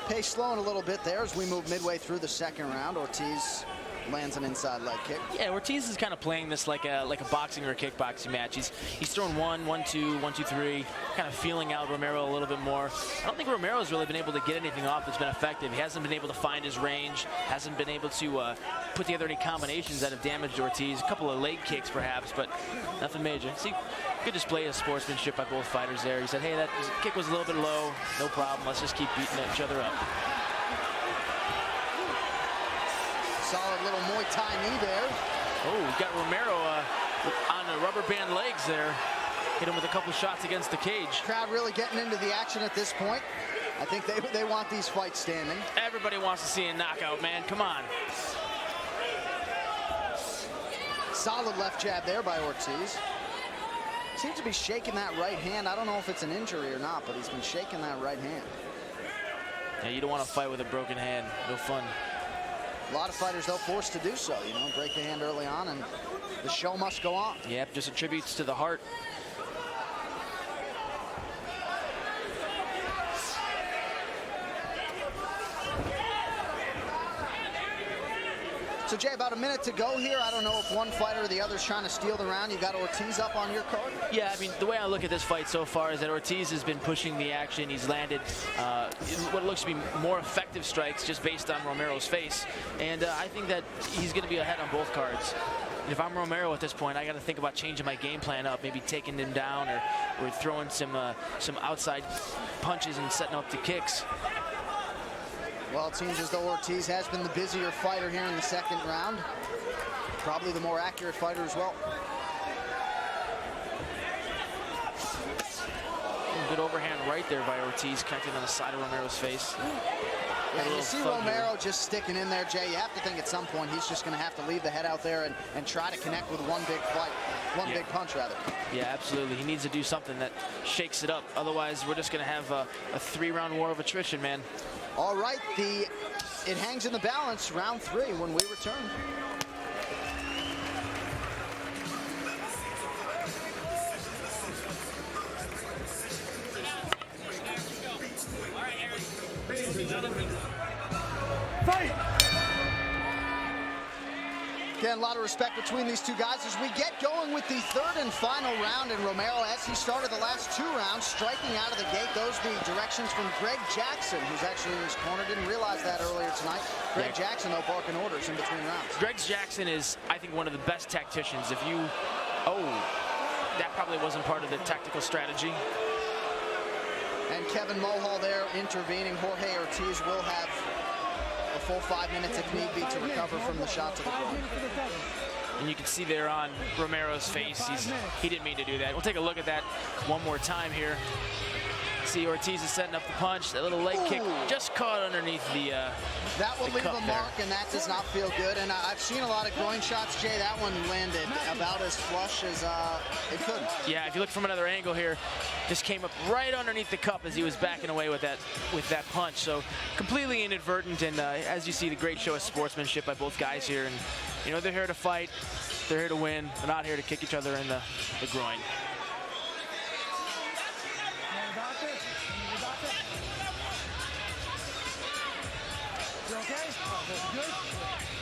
Pace slowing a little bit there as we move midway through the second round. Ortiz lands an inside leg kick. Yeah, Ortiz is kind of playing this like a boxing or a kickboxing match. He's throwing 1, 1, 2, 1, 2, 3, kind of feeling out Romero a little bit more. I don't think Romero's really been able to get anything off that's been effective. He hasn't been able to find his range, hasn't been able to put together any combinations that have damaged Ortiz. A couple of leg kicks perhaps, but nothing major. See, good display of sportsmanship by both fighters there. He said, hey, that kick was a little bit low, no problem, let's just keep beating each other up. Solid little Muay Thai knee there. Oh, we got Romero on the rubber band legs there. Hit him with a couple shots against the cage. Crowd really getting into the action at this point. I think they want these fights standing. Everybody wants to see a knockout, man. Come on. Solid left jab there by Ortiz. Seems to be shaking that right hand. I don't know if it's an injury or not, but he's been shaking that right hand. Yeah, you don't want to fight with a broken hand. No fun. A lot of fighters, though, forced to do so. You know, break the hand early on, and the show must go on. Yep, just attributes to the heart. So, Jay, about a minute to go here. I don't know if one fighter or the other's trying to steal the round. You got Ortiz up on your card? Yeah, I mean, the way I look at this fight so far is that Ortiz has been pushing the action. He's landed what looks to be more effective strikes just based on Romero's face. And I think that he's going to be ahead on both cards. And if I'm Romero at this point, I got to think about changing my game plan up, maybe taking him down or throwing some outside punches and setting up the kicks. Well, it seems as though Ortiz has been the busier fighter here in the second round. Probably the more accurate fighter as well. Good overhand right there by Ortiz, connecting on the side of Romero's face. Yeah, you see Romero just sticking in there, Jay. You have to think at some point he's just going to have to leave the head out there and try to connect with one big fight, big punch rather. Yeah, absolutely. He needs to do something that shakes it up. Otherwise, we're just going to have a 3-round war of attrition, man. All right, it hangs in the balance, round 3 when we return. Fight! Again, a lot of respect between these two guys as we get going with the third and final round. And Romero, as he started the last 2 rounds, striking out of the gate. Those the directions from Greg Jackson, who's actually in his corner. Didn't realize that earlier tonight. Greg Jackson, though, barking orders in between rounds. Greg Jackson is, I think, one of the best tacticians. If you... Oh, that probably wasn't part of the tactical strategy. And Kevin Mohall there intervening. Jorge Ortiz will have a full 5 minutes if need be to recover from the shot to the groin. And you can see there on Romero's face, he didn't mean to do that. We'll take a look at that one more time here. See, Ortiz is setting up the punch. That little leg kick just caught underneath the that will leave a mark, there. and that does not feel good. And I've seen a lot of groin shots, Jay. That one landed about as flush as it could. Yeah, if you look from another angle here, just came up right underneath the cup as he was backing away with that punch. So completely inadvertent, and as you see, the great show of sportsmanship by both guys here. And you know, they're here to fight, they're here to win. They're not here to kick each other in the groin.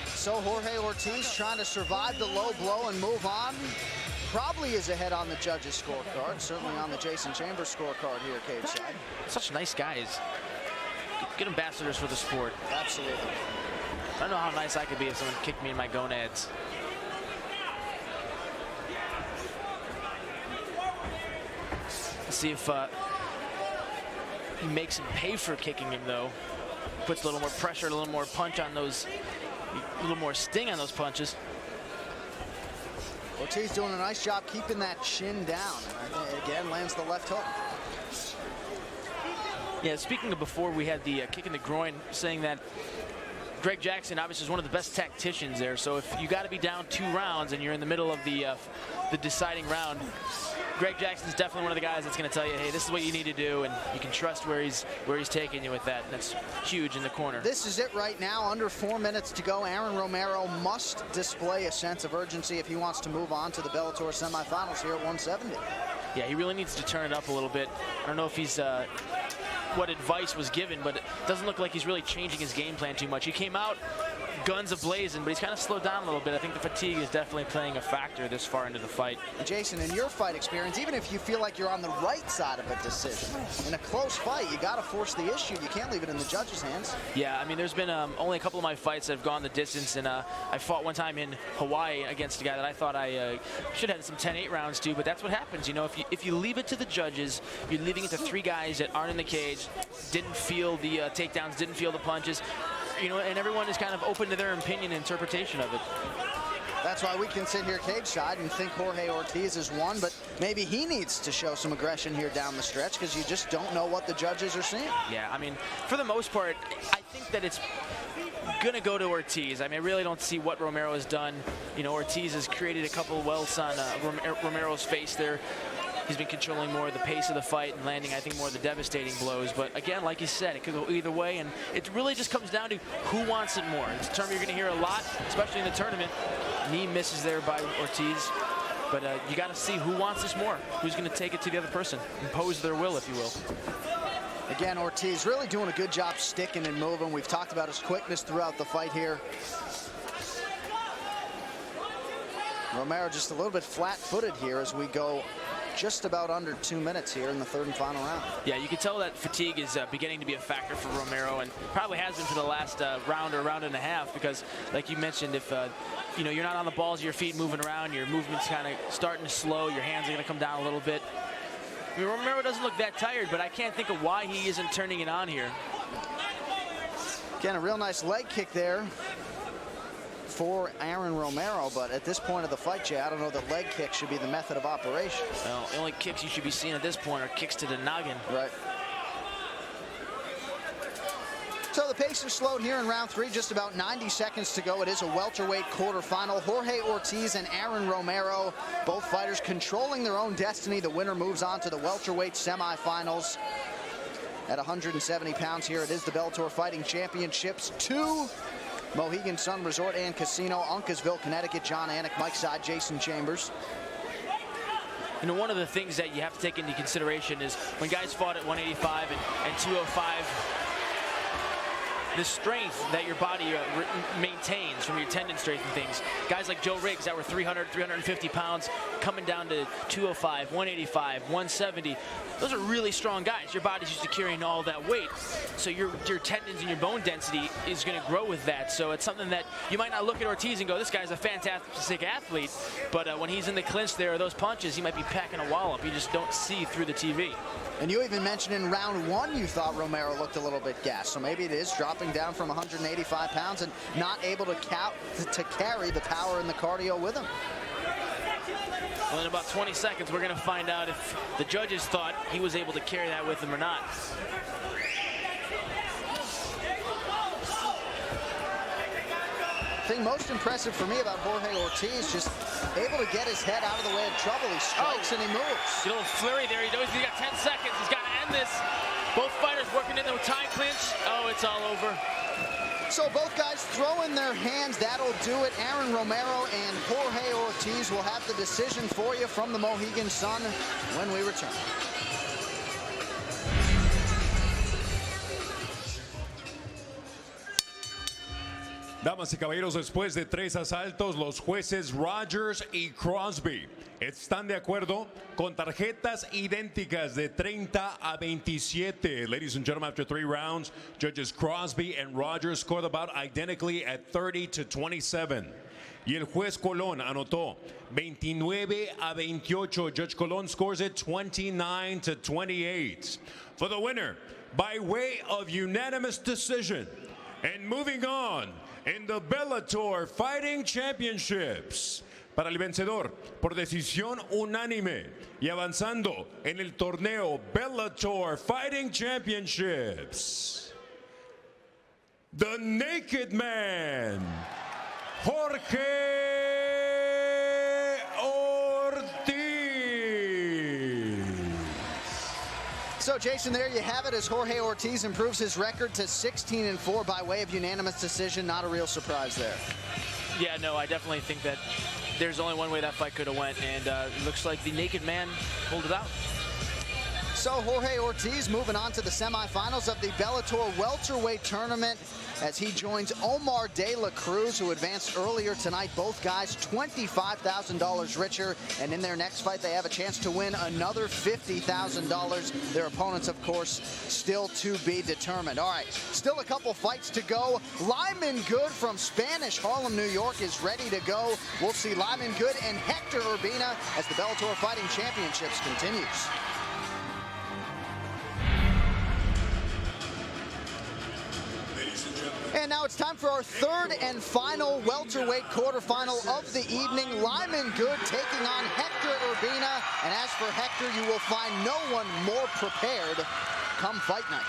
So Jorge Ortiz trying to survive the low blow and move on. Probably is ahead on the judges' scorecard, certainly on the Jason Chambers scorecard here, cage side. Such nice guys. Good ambassadors for the sport. Absolutely. I don't know how nice I could be if someone kicked me in my gonads. Let's see if he makes him pay for kicking him, though. Puts a little more pressure, a little more punch on those, a little more sting on those punches. Ortiz doing a nice job keeping that chin down. Again, lands the left hook. Yeah, speaking of before we had the kick in the groin, saying that Greg Jackson obviously is one of the best tacticians there. So if you got to be down 2 rounds and you're in the middle of the deciding round, Greg Jackson's definitely one of the guys that's going to tell you, hey, this is what you need to do, and you can trust where he's taking you with that. And that's huge in the corner. This is it right now. Under 4 minutes to go. Aaron Romero must display a sense of urgency if he wants to move on to the Bellator semifinals here at 170. Yeah, he really needs to turn it up a little bit. I don't know if he's what advice was given, but it doesn't look like he's really changing his game plan too much. He came out guns a-blazing, but he's kind of slowed down a little bit. I think the fatigue is definitely playing a factor this far into the fight. Jason, in your fight experience, even if you feel like you're on the right side of a decision, in a close fight, you got to force the issue. You can't leave it in the judge's hands. Yeah, I mean, there's been only a couple of my fights that have gone the distance, and I fought one time in Hawaii against a guy that I thought I should have had some 10-8 rounds to, but that's what happens. You know, if you leave it to the judges, you're leaving it to 3 guys that aren't in the cage, didn't feel the takedowns, didn't feel the punches, you know, and everyone is kind of open to their opinion and interpretation of it. That's why we can sit here cage side and think Jorge Ortiz has won, but maybe he needs to show some aggression here down the stretch because you just don't know what the judges are seeing. Yeah, I mean, for the most part, I think that it's gonna go to Ortiz. I mean, I really don't see what Romero has done. You know, Ortiz has created a couple of welts on Romero's face there. He's been controlling more of the pace of the fight and landing, I think, more of the devastating blows. But again, like you said, it could go either way, and it really just comes down to who wants it more. It's a term you're going to hear a lot, especially in the tournament. Knee misses there by Ortiz, but you got to see who wants this more, who's going to take it to the other person, impose their will, if you will. Again, Ortiz really doing a good job sticking and moving. We've talked about his quickness throughout the fight here. Romero just a little bit flat-footed here as we go just about under 2 minutes here in the third and final round. Yeah, you can tell that fatigue is beginning to be a factor for Romero, and probably has been for the last round or round and a half, because like you mentioned, if you know, you're not on the balls of your feet moving around, your movement's kind of starting to slow, your hands are going to come down a little bit. I mean, Romero doesn't look that tired, but I can't think of why he isn't turning it on here. Again, a real nice leg kick there for Aaron Romero, but at this point of the fight, Jay, I don't know that leg kick should be the method of operation. Well, the only kicks you should be seeing at this point are kicks to the noggin. Right. So the pace is slowed here in round 3, just about 90 seconds to go. It is a welterweight quarterfinal. Jorge Ortiz and Aaron Romero, both fighters controlling their own destiny. The winner moves on to the welterweight semifinals. At 170 pounds here, it is the Bellator Fighting Championships 2. Mohegan Sun Resort and Casino, Uncasville, Connecticut. John Anik, Mike Side, Jason Chambers. You know, one of the things that you have to take into consideration is when guys fought at 185 and 205, the strength that your body maintains from your tendon strength and things. Guys like Joe Riggs that were 300, 350 pounds coming down to 205, 185, 170. Those are really strong guys. Your body's used to carrying all that weight. So your tendons and your bone density is going to grow with that. So it's something that you might not look at Ortiz and go, this guy's a fantastic athlete. But when he's in the clinch there, those punches, he might be packing a wallop. You just don't see through the TV. And you even mentioned in round 1 you thought Romero looked a little bit gassed. So maybe it is dropping down from 185 pounds and not able to carry the power and the cardio with him. Well, in about 20 seconds, we're going to find out if the judges thought he was able to carry that with him or not. The thing most impressive for me about Jorge Ortiz, just able to get his head out of the way of trouble. He strikes and he moves. A little flurry there. He knows he's got 10 seconds. He's got to end this. Both fighters working in the tie clinch. Oh, it's all over. So both guys throwing their hands. That'll do it. Aaron Romero and Jorge Ortiz will have the decision for you from the Mohegan Sun when we return. Damas y caballeros, después de 3 asaltos, los jueces Rogers y Crosby están de acuerdo con tarjetas idénticas de 30 a 27. Ladies and gentlemen, after 3 rounds, judges Crosby and Rogers scored about identically at 30 to 27. Y el juez Colón anotó 29 a 28. Judge Colón scores it 29 to 28. For the winner, by way of unanimous decision, and moving on in the Bellator Fighting Championships, para el vencedor por decisión unánime y avanzando en el torneo Bellator Fighting Championships, the Naked Man, Jorge Ortiz. So, Jason, there you have it as Jorge Ortiz improves his record to 16-4 by way of unanimous decision. Not a real surprise there. Yeah, no, I definitely think that there's only one way that fight could have went, and it looks like the Naked Man pulled it out. So Jorge Ortiz moving on to the semifinals of the Bellator welterweight tournament. as he joins Omar De La Cruz, who advanced earlier tonight. Both guys $25,000 richer, and in their next fight, they have a chance to win another $50,000. Their opponents, of course, still to be determined. All right, still a couple fights to go. Lyman Good from Spanish Harlem, New York is ready to go. We'll see Lyman Good and Hector Urbina as the Bellator Fighting Championships continues. And now it's time for our third and final welterweight quarterfinal of the evening. Lyman Good taking on Hector Urbina. And as for Hector, you will find no one more prepared come fight night.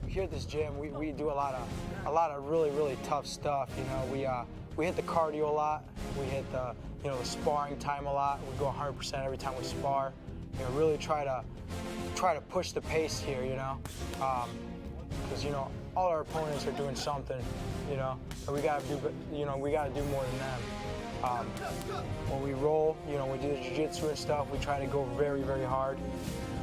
Here at this gym, we do a lot of really tough stuff. You know, we hit the cardio a lot. We hit the the sparring time a lot. We go 100% every time we spar. You know, really try to push the pace here. You know, because all our opponents are doing something. You know, and we gotta do more than them. When we roll, we do the jiu-jitsu and stuff. We try to go very hard.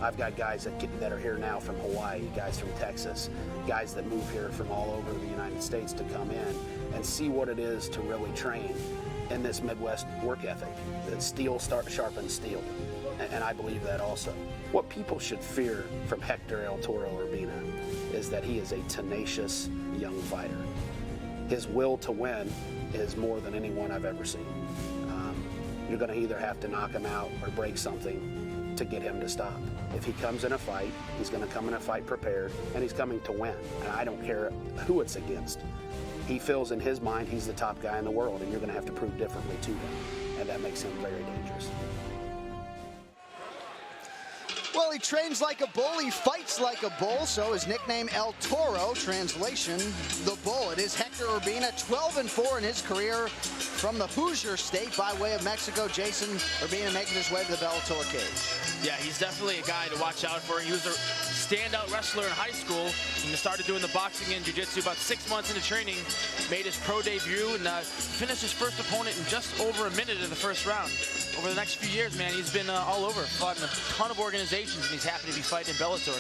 I've got guys that are here now from Hawaii, guys from Texas, guys that move here from all over the United States to come in and see what it is to really train in this Midwest work ethic. That steel sharpens steel, and I believe that also. What people should fear from Hector El Toro Urbina is that he is a tenacious young fighter. His will to win is more than anyone I've ever seen. You're going to either have to knock him out or break something to get him to stop. If he comes in a fight, he's going to come in a fight prepared, and he's coming to win. And I don't care who it's against. He feels in his mind he's the top guy in the world, and you're going to have to prove differently to him. And that makes him very dangerous. Well, he trains like a bull, he fights like a bull, so his nickname El Toro, translation, the bull. It is Hector Urbina, 12-4 in his career from the Hoosier State by way of Mexico. Jason Urbina making his way to the Bellator cage. Yeah, he's definitely a guy to watch out for. He was a standout wrestler in high school and started doing the boxing and jiu-jitsu about 6 months into training, made his pro debut, and finished his first opponent in just over a minute in the first round. Over the next few years, man, he's been all over, fought in a ton of organizations, and he's happy to be fighting in Bellator.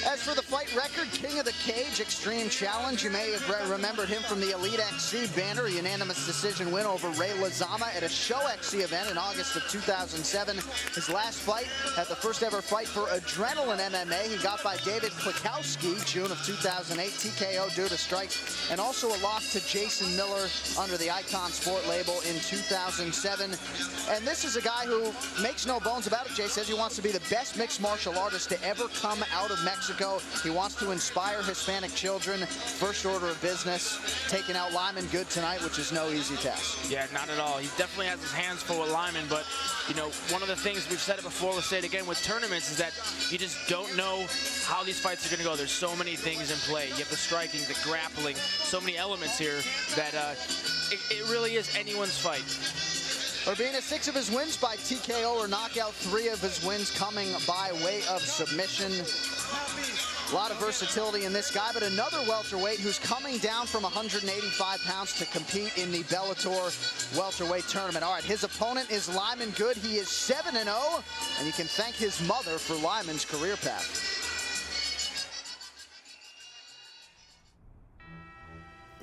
As for the fight record, King of the Cage, Extreme Challenge, you may have remembered him from the Elite XC banner, a unanimous decision win over Ray Lazama at a Show XC event in August of 2007. His last fight at the first ever fight for Adrenaline MMA, he got by David Klikowski, June of 2008, TKO due to strikes, and also a loss to Jason Miller under the Icon Sport label in 2007. And this is a guy who makes no bones about it. Jay says he wants to be the best mixed martial artist to ever come out of Mexico. He wants to inspire Hispanic children. First order of business, taking out Lyman Good tonight, which is no easy task. Yeah, not at all. He definitely has his hands full with Lyman, but one of the things, we've said it before, we'll say it again with tournaments, is that you just don't know how these fights are going to go. There's so many things in play. You have the striking, the grappling, so many elements here that it really is anyone's fight. Urbina, 6 of his wins by TKO or knockout, 3 of his wins coming by way of submission. A lot of versatility in this guy, but another welterweight who's coming down from 185 pounds to compete in the Bellator welterweight tournament. All right, his opponent is Lyman Good. He is 7-0, and you can thank his mother for Lyman's career path.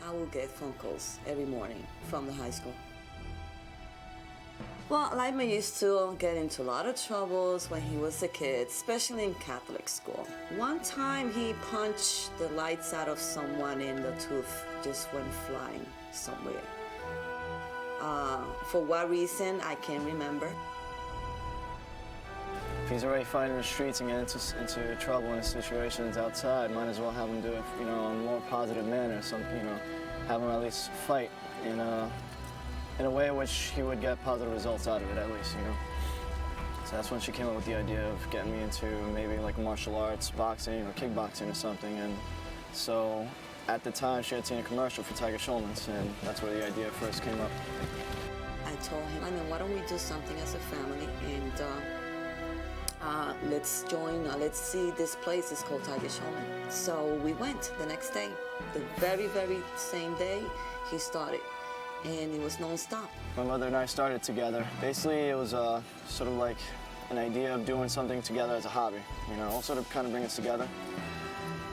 I will get phone calls every morning from the high school. Well, Lyman used to get into a lot of troubles when he was a kid, especially in Catholic school. One time he punched the lights out of someone and the tooth just went flying somewhere. For what reason, I can't remember. If he's already fighting in the streets and getting into trouble in situations outside, might as well have him do it, in a more positive manner. Have him at least fight in a way in which he would get positive results out of it, at least, So that's when she came up with the idea of getting me into maybe like martial arts, boxing, or kickboxing or something. And so at the time, she had seen a commercial for Tiger Schulman's, and that's where the idea first came up. I told him, why don't we do something as a family, and let's see this place. It's called Tiger Schulman. So we went the next day. The very, very same day, he started. And it was non-stop. My mother and I started together. Basically, it was sort of like an idea of doing something together as a hobby, you know, also to kind of bring us together.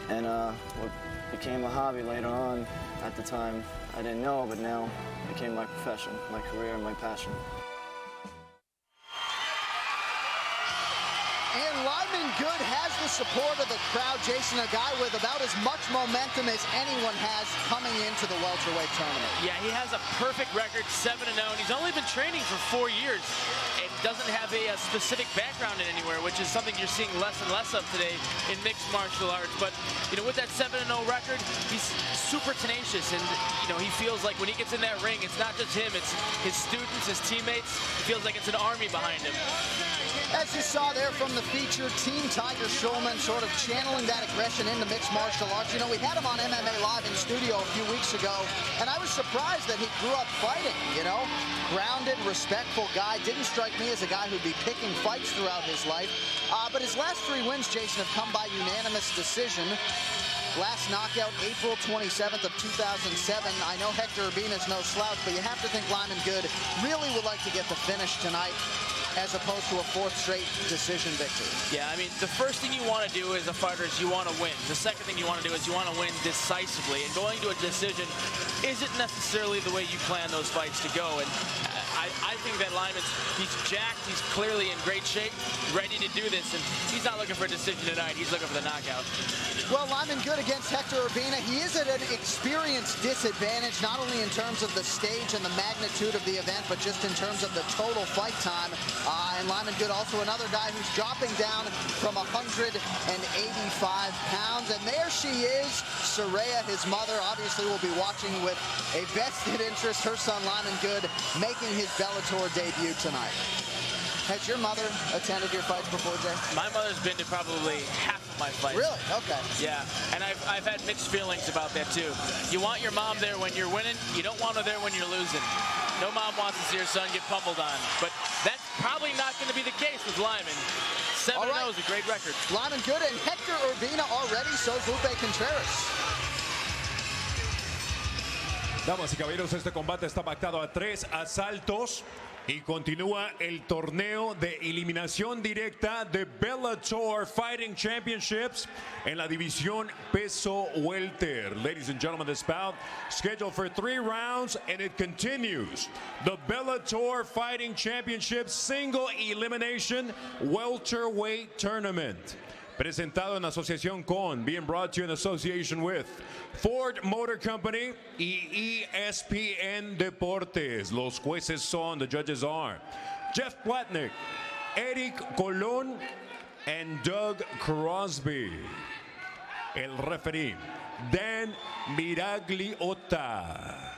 And what became a hobby later on, at the time, I didn't know, but now it became my profession, my career, and my passion. And Lyman Good has the support of the crowd. Jason, a guy with about as much momentum as anyone has coming into the welterweight tournament. Yeah, he has a perfect record, 7-0, and he's only been training for 4 years and doesn't have a specific background in anywhere, which is something you're seeing less and less of today in mixed martial arts. But, you know, with that 7-0 record, he's super tenacious, and, you know, he feels like when he gets in that ring, it's not just him, it's his students, his teammates. He feels like it's an army behind him. As you saw there from the feature, Team Tiger Schulman sort of channeling that aggression into mixed martial arts. You know, we had him on MMA Live in studio a few weeks ago, and I was surprised that he grew up fighting, you know. Grounded, respectful guy. Didn't strike me as a guy who'd be picking fights throughout his life. But his last 3 wins, Jason, have come by unanimous decision. Last knockout, April 27th of 2007. I know Hector Urbina's no slouch, but you have to think Lyman Good really would like to get the finish tonight, as opposed to a 4th straight decision victory. Yeah, I mean, the first thing you want to do as a fighter is you want to win. The second thing you want to do is you want to win decisively. And going to a decision isn't necessarily the way you plan those fights to go. And I think that Lyman's, he's jacked, he's clearly in great shape, ready to do this, and he's not looking for a decision tonight, he's looking for the knockout. Well, Lyman Good against Hector Urbina. He is at an experience disadvantage, not only in terms of the stage and the magnitude of the event, but just in terms of the total fight time. And Lyman Good, also another guy who's dropping down from 185 pounds. And there she is, Saraya, his mother, obviously will be watching with a vested interest. Her son, Lyman Good, making his Bellator debut tonight. Has your mother attended your fights before, Jay? My mother's been to probably half of my fights. Really? Okay. Yeah, and I've had mixed feelings about that too. You want your mom there when you're winning, you don't want her there when you're losing. No mom wants to see her son get pummeled on, but that's probably not going to be the case with Lyman. 7-0 is a great record. Lyman Good and Hector Urbina already, so Lupe Contreras. Damas y caballeros, este combate está pactado a 3 asaltos y continúa el torneo de eliminación directa de Bellator Fighting Championships en la división peso welter. Ladies and gentlemen, this bout scheduled for 3 rounds, and it continues. The Bellator Fighting Championships Single Elimination Welterweight Tournament. Presentado en asociación con, being brought to you in association with Ford Motor Company y ESPN Deportes. Los jueces son, the judges are Jeff Platnick, Eric Colon, and Doug Crosby. El referee, Dan Miragliotta.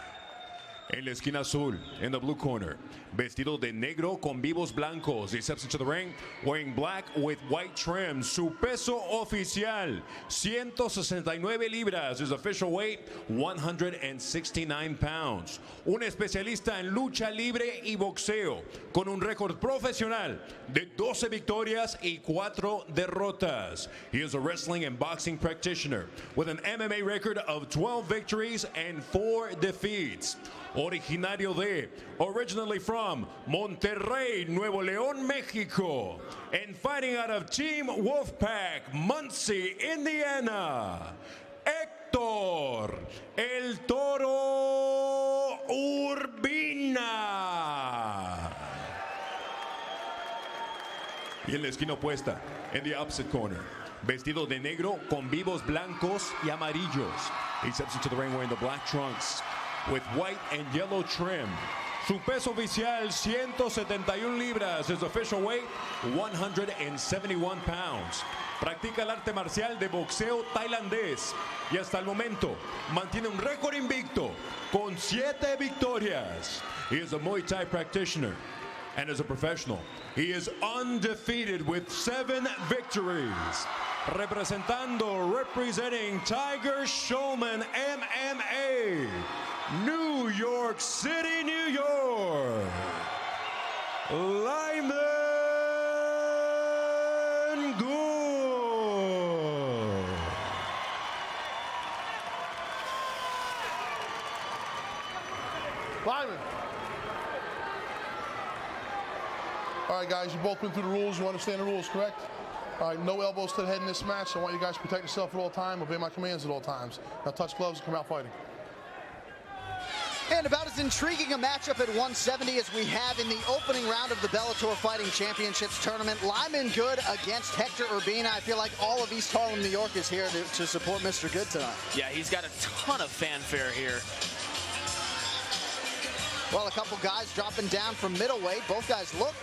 En la esquina azul, in the blue corner, vestido de negro con vivos blancos. He steps into the ring wearing black with white trim. Su peso oficial, 169 libras. His official weight, 169 pounds. Un especialista en lucha libre y boxeo, con un récord profesional de 12 victorias y 4 derrotas. He is a wrestling and boxing practitioner with an MMA record of 12 victories and 4 defeats. Originally from Monterrey, Nuevo León, Mexico, and fighting out of Team Wolfpack, Muncie, Indiana, Héctor El Toro Urbina. Y en la esquina opuesta, in the opposite corner, vestido de negro con vivos blancos y amarillos. He steps into the ring wearing the black trunks with white and yellow trim. Su peso oficial, 171 libras. His official weight, 171 pounds. Practica el arte marcial de boxeo tailandés y hasta el momento mantiene un récord invicto con 7 victorias. He is a Muay Thai practitioner, and as a professional, he is undefeated with 7 victories. Representing Tiger Schulman MMA, New York City, New York, Lyman Good. Lyman. All right, guys, you both went through the rules. You understand the rules, correct? All right, no elbows to the head in this match. I want you guys to protect yourself at all times, obey my commands at all times. Now touch gloves and come out fighting. And about as intriguing a matchup at 170 as we have in the opening round of the Bellator Fighting Championships tournament. Lyman Good against Hector Urbina. I feel like all of East Harlem, New York is here to support Mr. Good tonight. Yeah, he's got a ton of fanfare here. Well, a couple guys dropping down from middleweight. Both guys look,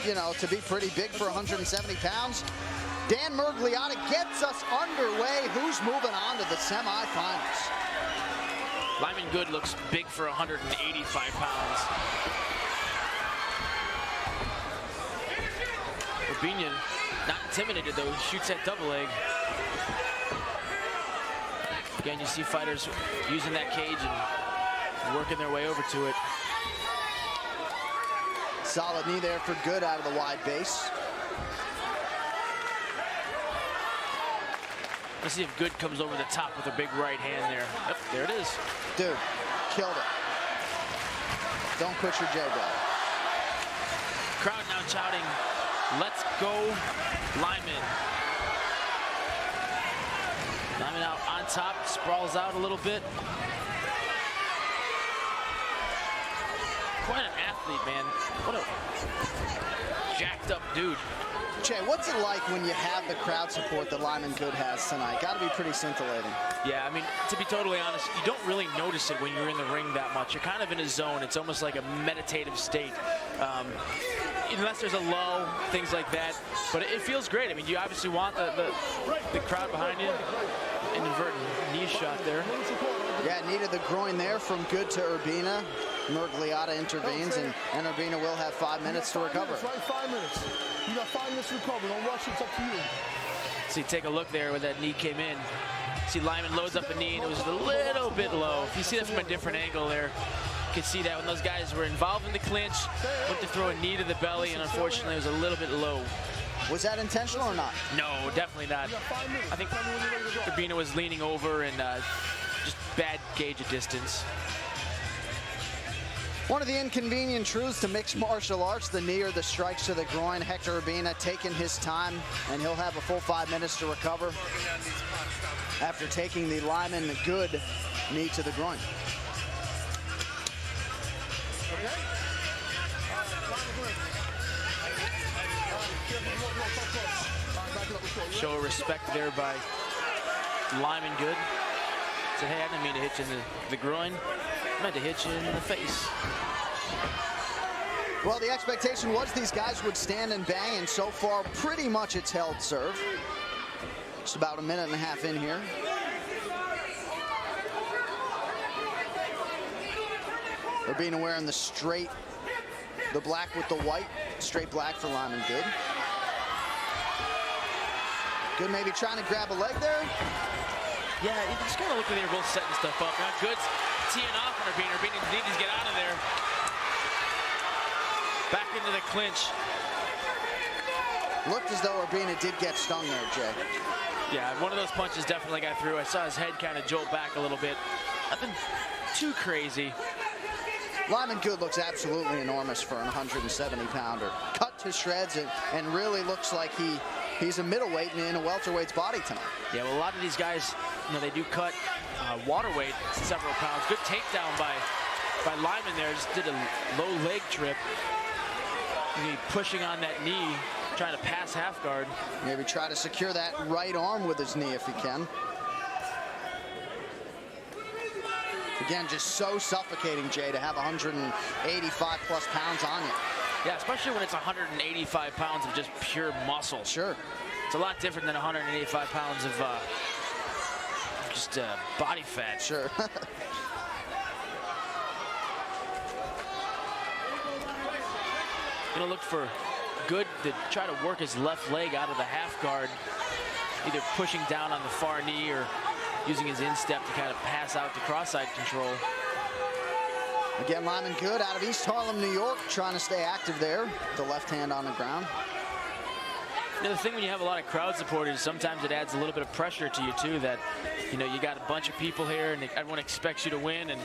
you know, to be pretty big for 170 pounds. Dan Mergliata gets us underway. Who's moving on to the semifinals? Lyman Good looks big for 185 pounds. Urbina not intimidated though, he shoots that double leg. Again, you see fighters using that cage and working their way over to it. Solid knee there for Good out of the wide base. Let's see if Good comes over the top with a big right hand there. Yep, there it is. Dude, killed it. Don't quit your J-Bell. Crowd now shouting, "Let's go, Lyman." Lyman out on top, sprawls out a little bit. Quite an athlete, man. What a jacked up dude. Jay, what's it like when you have the crowd support that Lyman Good has tonight? Got to be pretty scintillating. Yeah, I mean, to be totally honest, you don't really notice it when you're in the ring that much. You're kind of in a zone. It's almost like a meditative state. Unless there's a lull, things like that. But it feels great. I mean, you obviously want the crowd behind you. An inverted knee shot there. Yeah, knee to the groin there from Good to Urbina. Mergliata intervenes, and Urbina will have 5 minutes to recover. Right, 5 minutes. You got 5 minutes to recover. Don't rush, it's up to you. See, take a look there where that knee came in. See, Lyman loads up a knee, and it was a little bit low. If you see that from a different angle there, you can see that when those guys were involved in the clinch, went to throw a knee to the belly, and unfortunately it was a little bit low. Was that intentional or not? No, definitely not. I think Urbina was leaning over and just bad gauge of distance. One of the inconvenient truths to mixed martial arts, the knee or the strikes to the groin. Hector Urbina taking his time, and he'll have a full 5 minutes to recover after taking the Lyman Good knee to the groin. Show of respect there by Lyman Good. Said, hey, I didn't mean to hit you in the groin. I meant to hit you in the face. Well, the expectation was these guys would stand and bang, and so far, pretty much it's held serve. Just about a minute and a half in here. Urbina wearing the straight, the black with the white, straight black for Lyman Good. Good maybe trying to grab a leg there. Yeah, you just gotta look at they're both setting stuff up. Now Good's teeing off on Urbina. Urbina needs to get out of there. Back into the clinch. Looked as though Urbina did get stung there, Jay. Yeah, one of those punches definitely got through. I saw his head kind of jolt back a little bit. Nothing too crazy. Lyman Good looks absolutely enormous for an 170-pounder. Cut to shreds and really looks like he's a middleweight in a welterweight's body tonight. Yeah, well, a lot of these guys, you know, they do cut waterweight several pounds. Good takedown by Lyman there. Just did a low leg trip. Pushing on that knee, trying to pass half guard. Maybe try to secure that right arm with his knee if he can. Again, just so suffocating, Jay, to have 185 plus pounds on you. Yeah, especially when it's 185 pounds of just pure muscle. Sure. It's a lot different than 185 pounds of just body fat. Sure. Gonna look for Good to try to work his left leg out of the half guard, either pushing down on the far knee or using his instep to kind of pass out to cross-side control. Again, Lyman Good out of East Harlem, New York, trying to stay active there. The left hand on the ground. You know, the thing when you have a lot of crowd support is sometimes it adds a little bit of pressure to you too, that, you know, you got a bunch of people here and everyone expects you to win, and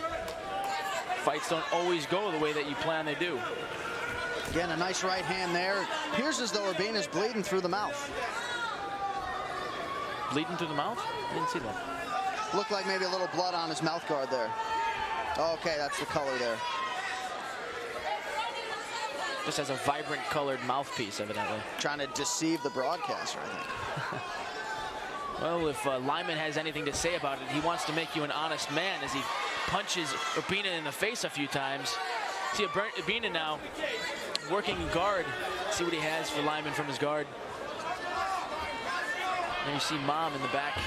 fights don't always go the way that you plan they do. Again, a nice right hand there. Appears as though Urbina's bleeding through the mouth. Bleeding through the mouth? I didn't see that. Looked like maybe a little blood on his mouth guard there. Okay, that's the color there. Just has a vibrant colored mouthpiece, evidently. Trying to deceive the broadcaster, I think. Well, if Lyman has anything to say about it, he wants to make you an honest man as he punches Urbina in the face a few times. See Urbina now working guard. See what he has for Lyman from his guard. And you see Mom in the back.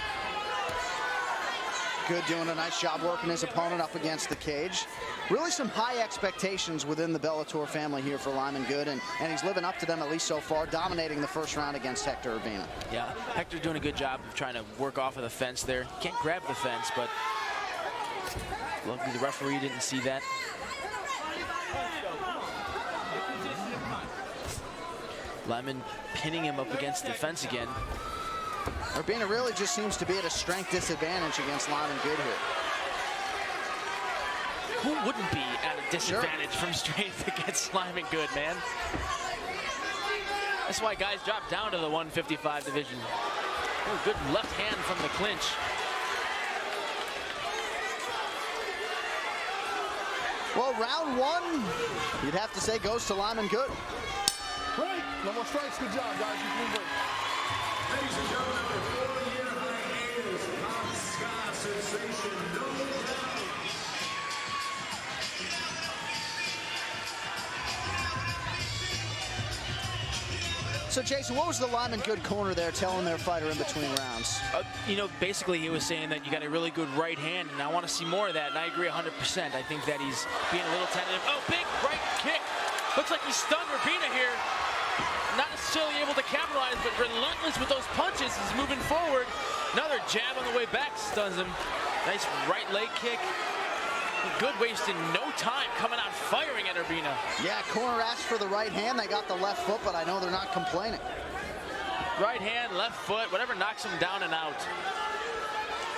Good, doing a nice job working his opponent up against the cage. Really some high expectations within the Bellator family here for Lyman Good, and he's living up to them at least so far, dominating the first round against Hector Urbina. Yeah, Hector's doing a good job of trying to work off of the fence there. Can't grab the fence, but luckily the referee didn't see that. Lyman pinning him up against the fence again. Urbina really just seems to be at a strength disadvantage against Lyman Good here. Who wouldn't be at a disadvantage from strength against Lyman Good, man? That's why guys drop down to the 155 division. Oh, good left hand from the clinch. Well, round one, you'd have to say, goes to Lyman Good. Great. No more strikes. Good job, guys. You're doing great. Ladies and gentlemen, number 4-year hiatus, Moscow sensation, no doubt. So, Jason, what was the Lyman Good corner there telling their fighter in between rounds? You know, basically he was saying that you got a really good right hand, and I want to see more of that, and I agree 100%. I think that he's being a little tentative. Oh, big right kick. Looks like he stunned Urbina here. Not necessarily able to capitalize, but relentless with those punches. He's moving forward. Another jab on the way back stuns him. Nice right leg kick. Good, wasting no time, coming out firing at Urbina. Yeah, corner asked for the right hand. They got the left foot, but I know they're not complaining. Right hand, left foot, whatever knocks him down and out.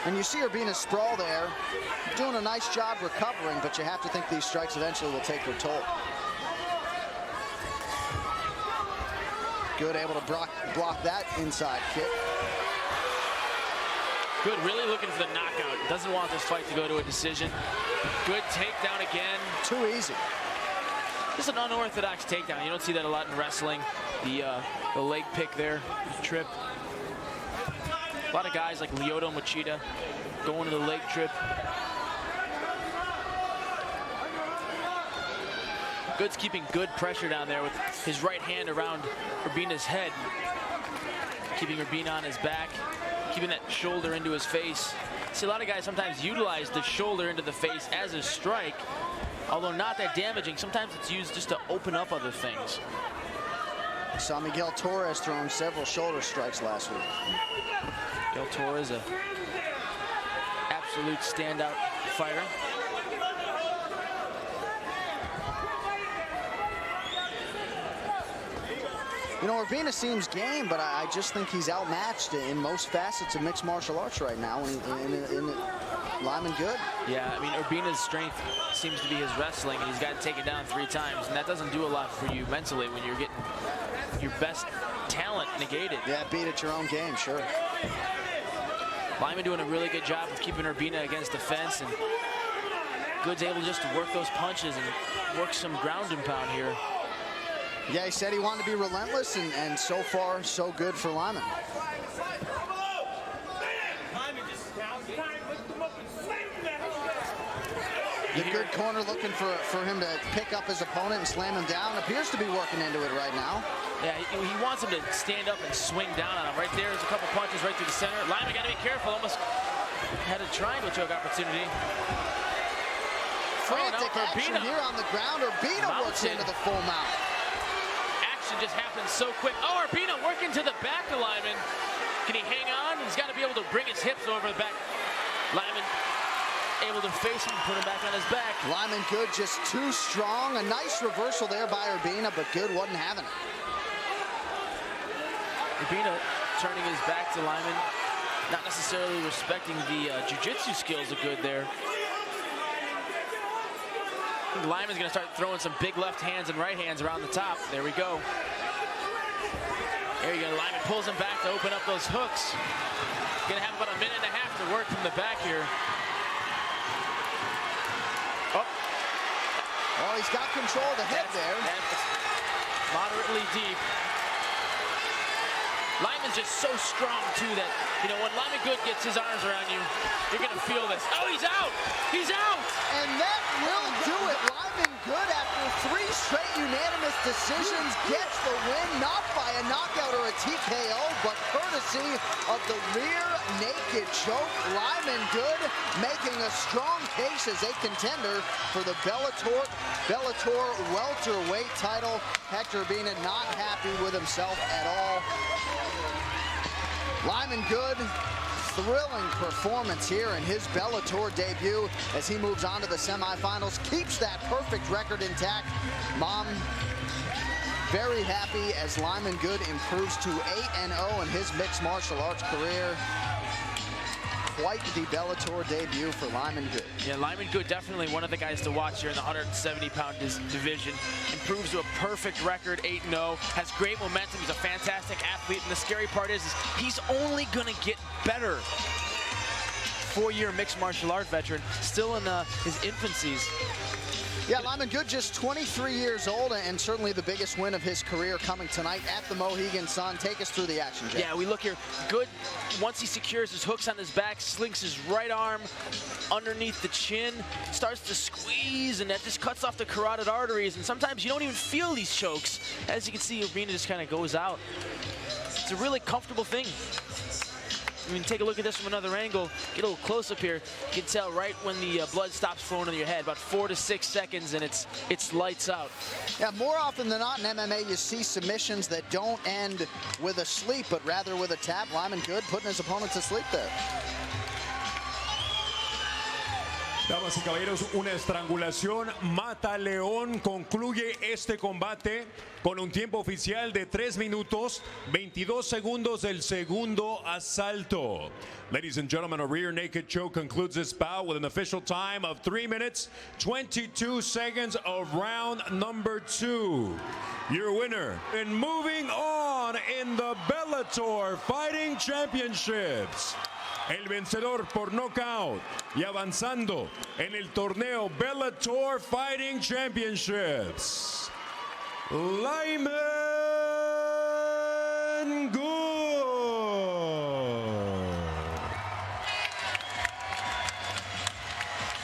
And you see Urbina sprawl there, doing a nice job recovering, but you have to think these strikes eventually will take their toll. Good, able to block that inside kick. Good, really looking for the knockout. Doesn't want this fight to go to a decision. Good takedown again. Too easy. Just an unorthodox takedown. You don't see that a lot in wrestling. The leg pick there, trip. A lot of guys like Lyoto Machida going to the leg trip. Good's keeping good pressure down there with his right hand around Urbina's head. Keeping Urbina on his back, keeping that shoulder into his face. See, a lot of guys sometimes utilize the shoulder into the face as a strike, although not that damaging. Sometimes it's used just to open up other things. Saw Miguel Torres throwing several shoulder strikes last week. Miguel Torres, an absolute standout fighter. You know, Urbina seems game, but I just think he's outmatched in most facets of mixed martial arts right now in Lyman Good. Yeah, I mean, Urbina's strength seems to be his wrestling, and he's got to take it down 3 times, and that doesn't do a lot for you mentally when you're getting your best talent negated. Yeah, beat at your own game, sure. Lyman doing a really good job of keeping Urbina against the fence, and Good's able just to work those punches and work some ground and pound here. Yeah, he said he wanted to be relentless, and so far, so good for Lyman. The good corner looking for him to pick up his opponent and slam him down. Appears to be working into it right now. Yeah, he wants him to stand up and swing down on him. Right there's a couple punches right through the center. Lyman got to be careful. Almost had a triangle choke opportunity. Frantic action here on the ground. Urbina works into the full mount. Just happens so quick. Oh, Urbina working to the back of Lyman. Can he hang on? He's got to be able to bring his hips over the back. Lyman able to face him and put him back on his back. Lyman Good just too strong. A nice reversal there by Urbina, but Good wasn't having it. Urbina turning his back to Lyman, not necessarily respecting the jiu-jitsu skills of Good there. think Lyman's going to start throwing some big left hands and right hands around the top. There we go. There you go. Lyman pulls him back to open up those hooks. Going to have about a minute and a half to work from the back here. Oh, he's got control of the head there. That's moderately deep. Lyman's just so strong, too, that, you know, when Lyman Good gets his arms around you, you're going to feel this. Oh, he's out! He's out! And that will do it. Lyman Good, after 3 straight unanimous decisions, gets the win, not by a knockout or a TKO, but courtesy of the rear naked choke. Lyman Good making a strong case as a contender for the Bellator welterweight title. Hector Urbina not happy with himself at all. Lyman Good, thrilling performance here in his Bellator debut as he moves on to the semifinals, keeps that perfect record intact. Mom, very happy as Lyman Good improves to 8-0 in his mixed martial arts career. Quite the Bellator debut for Lyman Good. Yeah, Lyman Good definitely one of the guys to watch here in the 170-pound division. Improves to a perfect record, 8-0. Has great momentum. He's a fantastic athlete. And the scary part is he's only going to get better. 4-year mixed martial art veteran, still in his infancies. Yeah, Lyman Good just 23 years old, and certainly the biggest win of his career coming tonight at the Mohegan Sun. Take us through the action, Jay. Yeah, we look here. Good, once he secures his hooks on his back, slinks his right arm underneath the chin, starts to squeeze, and that just cuts off the carotid arteries. And sometimes you don't even feel these chokes. As you can see, Urbina just kind of goes out. It's a really comfortable thing. I mean, take a look at this from another angle. Get a little close up here. You can tell right when the blood stops flowing in your head, about 4 to 6 seconds, and it's lights out. Yeah, more often than not in MMA, you see submissions that don't end with a sleep, but rather with a tap. Lyman Good putting his opponent to sleep there. Damas y caballeros, una estrangulación mata león. Concluye este combate con un tiempo oficial de 3 minutos, 22 segundos del segundo asalto. Ladies and gentlemen, a rear naked choke concludes this bout with an official time of 3 minutes, 22 seconds of round number 2. Your winner, and moving on in the Bellator Fighting Championships, el vencedor por nocaut y avanzando en el torneo Bellator Fighting Championships, Lyman Good.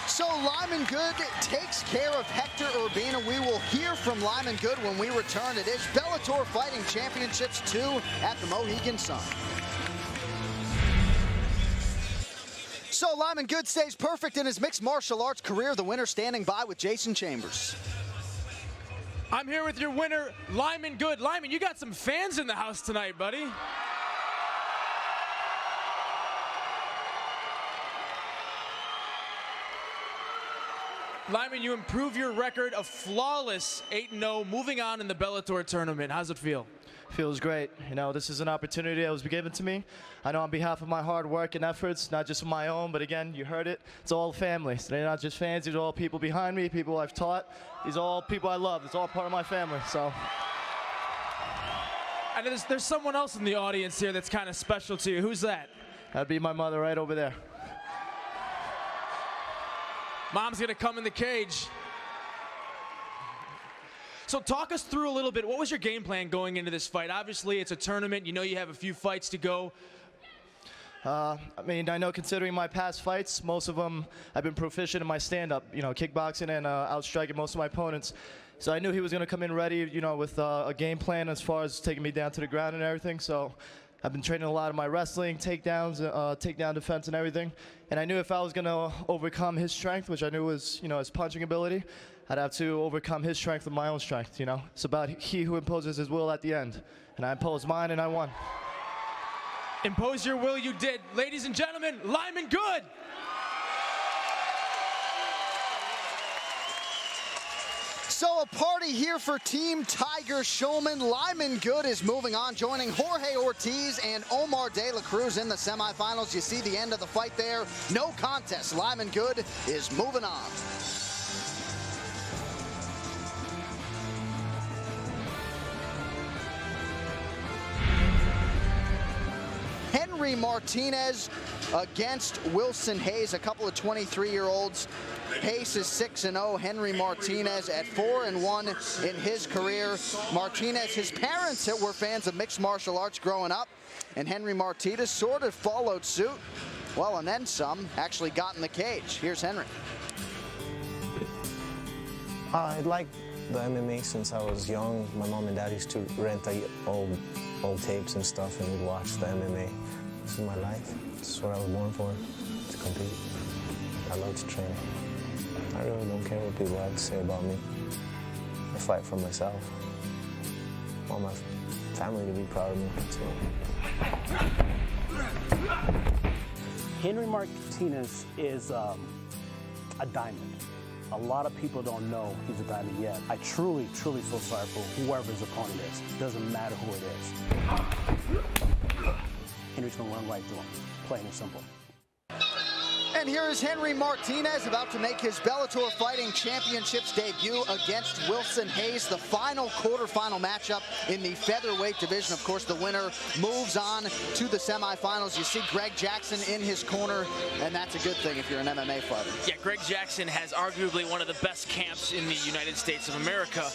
So Lyman Good takes care of Hector Urbina. We will hear from Lyman Good when we return. It is Bellator Fighting Championships 2 at the Mohegan Sun. So Lyman Good stays perfect in his mixed martial arts career. The winner standing by with Jason Chambers. I'm here with your winner, Lyman Good. Lyman, you got some fans in the house tonight, buddy. Lyman, you improve your record of flawless 8-0, moving on in the Bellator tournament. How's it feel? Feels great. You know, this is an opportunity that was given to me. I know on behalf of my hard work and efforts, not just my own, but again, you heard it, it's all family. So they're not just fans, these are all people behind me, people I've taught. These are all people I love. It's all part of my family, so. And there's someone else in the audience here that's kind of special to you. Who's that? That'd be my mother right over there. Mom's gonna come in the cage. So talk us through a little bit. What was your game plan going into this fight? Obviously, it's a tournament. You know you have a few fights to go. I mean, I know considering my past fights, most of them I've been proficient in my stand-up, you know, kickboxing and outstriking most of my opponents. So I knew he was going to come in ready, you know, with a game plan as far as taking me down to the ground and everything. So I've been training a lot of my wrestling, takedowns, takedown defense and everything. And I knew if I was going to overcome his strength, which I knew was, you know, his punching ability, I'd have to overcome his strength with my own strength, you know. It's about he who imposes his will at the end. And I imposed mine and I won. Impose your will, you did. Ladies and gentlemen, Lyman Good. So a party here for Team Tiger Showman. Lyman Good is moving on, joining Jorge Ortiz and Omar De La Cruz in the semifinals. You see the end of the fight there. No contest. Lyman Good is moving on. Henry Martinez against Wilson Reis, a couple of 23-year-olds. Reis is 6-0. Henry Martinez at 4-1 in his career. Martinez, his parents were fans of mixed martial arts growing up, and Henry Martinez sort of followed suit. Well, and then some, actually got in the cage. Here's Henry. I like the MMA since I was young. My mom and dad used to rent old tapes and stuff, and we'd watch the MMA. This is my life. This is what I was born for, to compete. I love to train. I really don't care what people have to say about me. I fight for myself. I want my family to be proud of me, too. Henry Martinez is a diamond. A lot of people don't know he's a diamond yet. I truly, truly feel sorry for whoever his opponent is. Doesn't matter who it is. Henry's gonna run right through him, plain and simple. And here is Henry Martinez about to make his Bellator Fighting Championships debut against Wilson Reis, the final quarterfinal matchup in the featherweight division. Of course, the winner moves on to the semifinals. You see Greg Jackson in his corner, and that's a good thing if you're an MMA fighter. Yeah, Greg Jackson has arguably one of the best camps in the United States of America.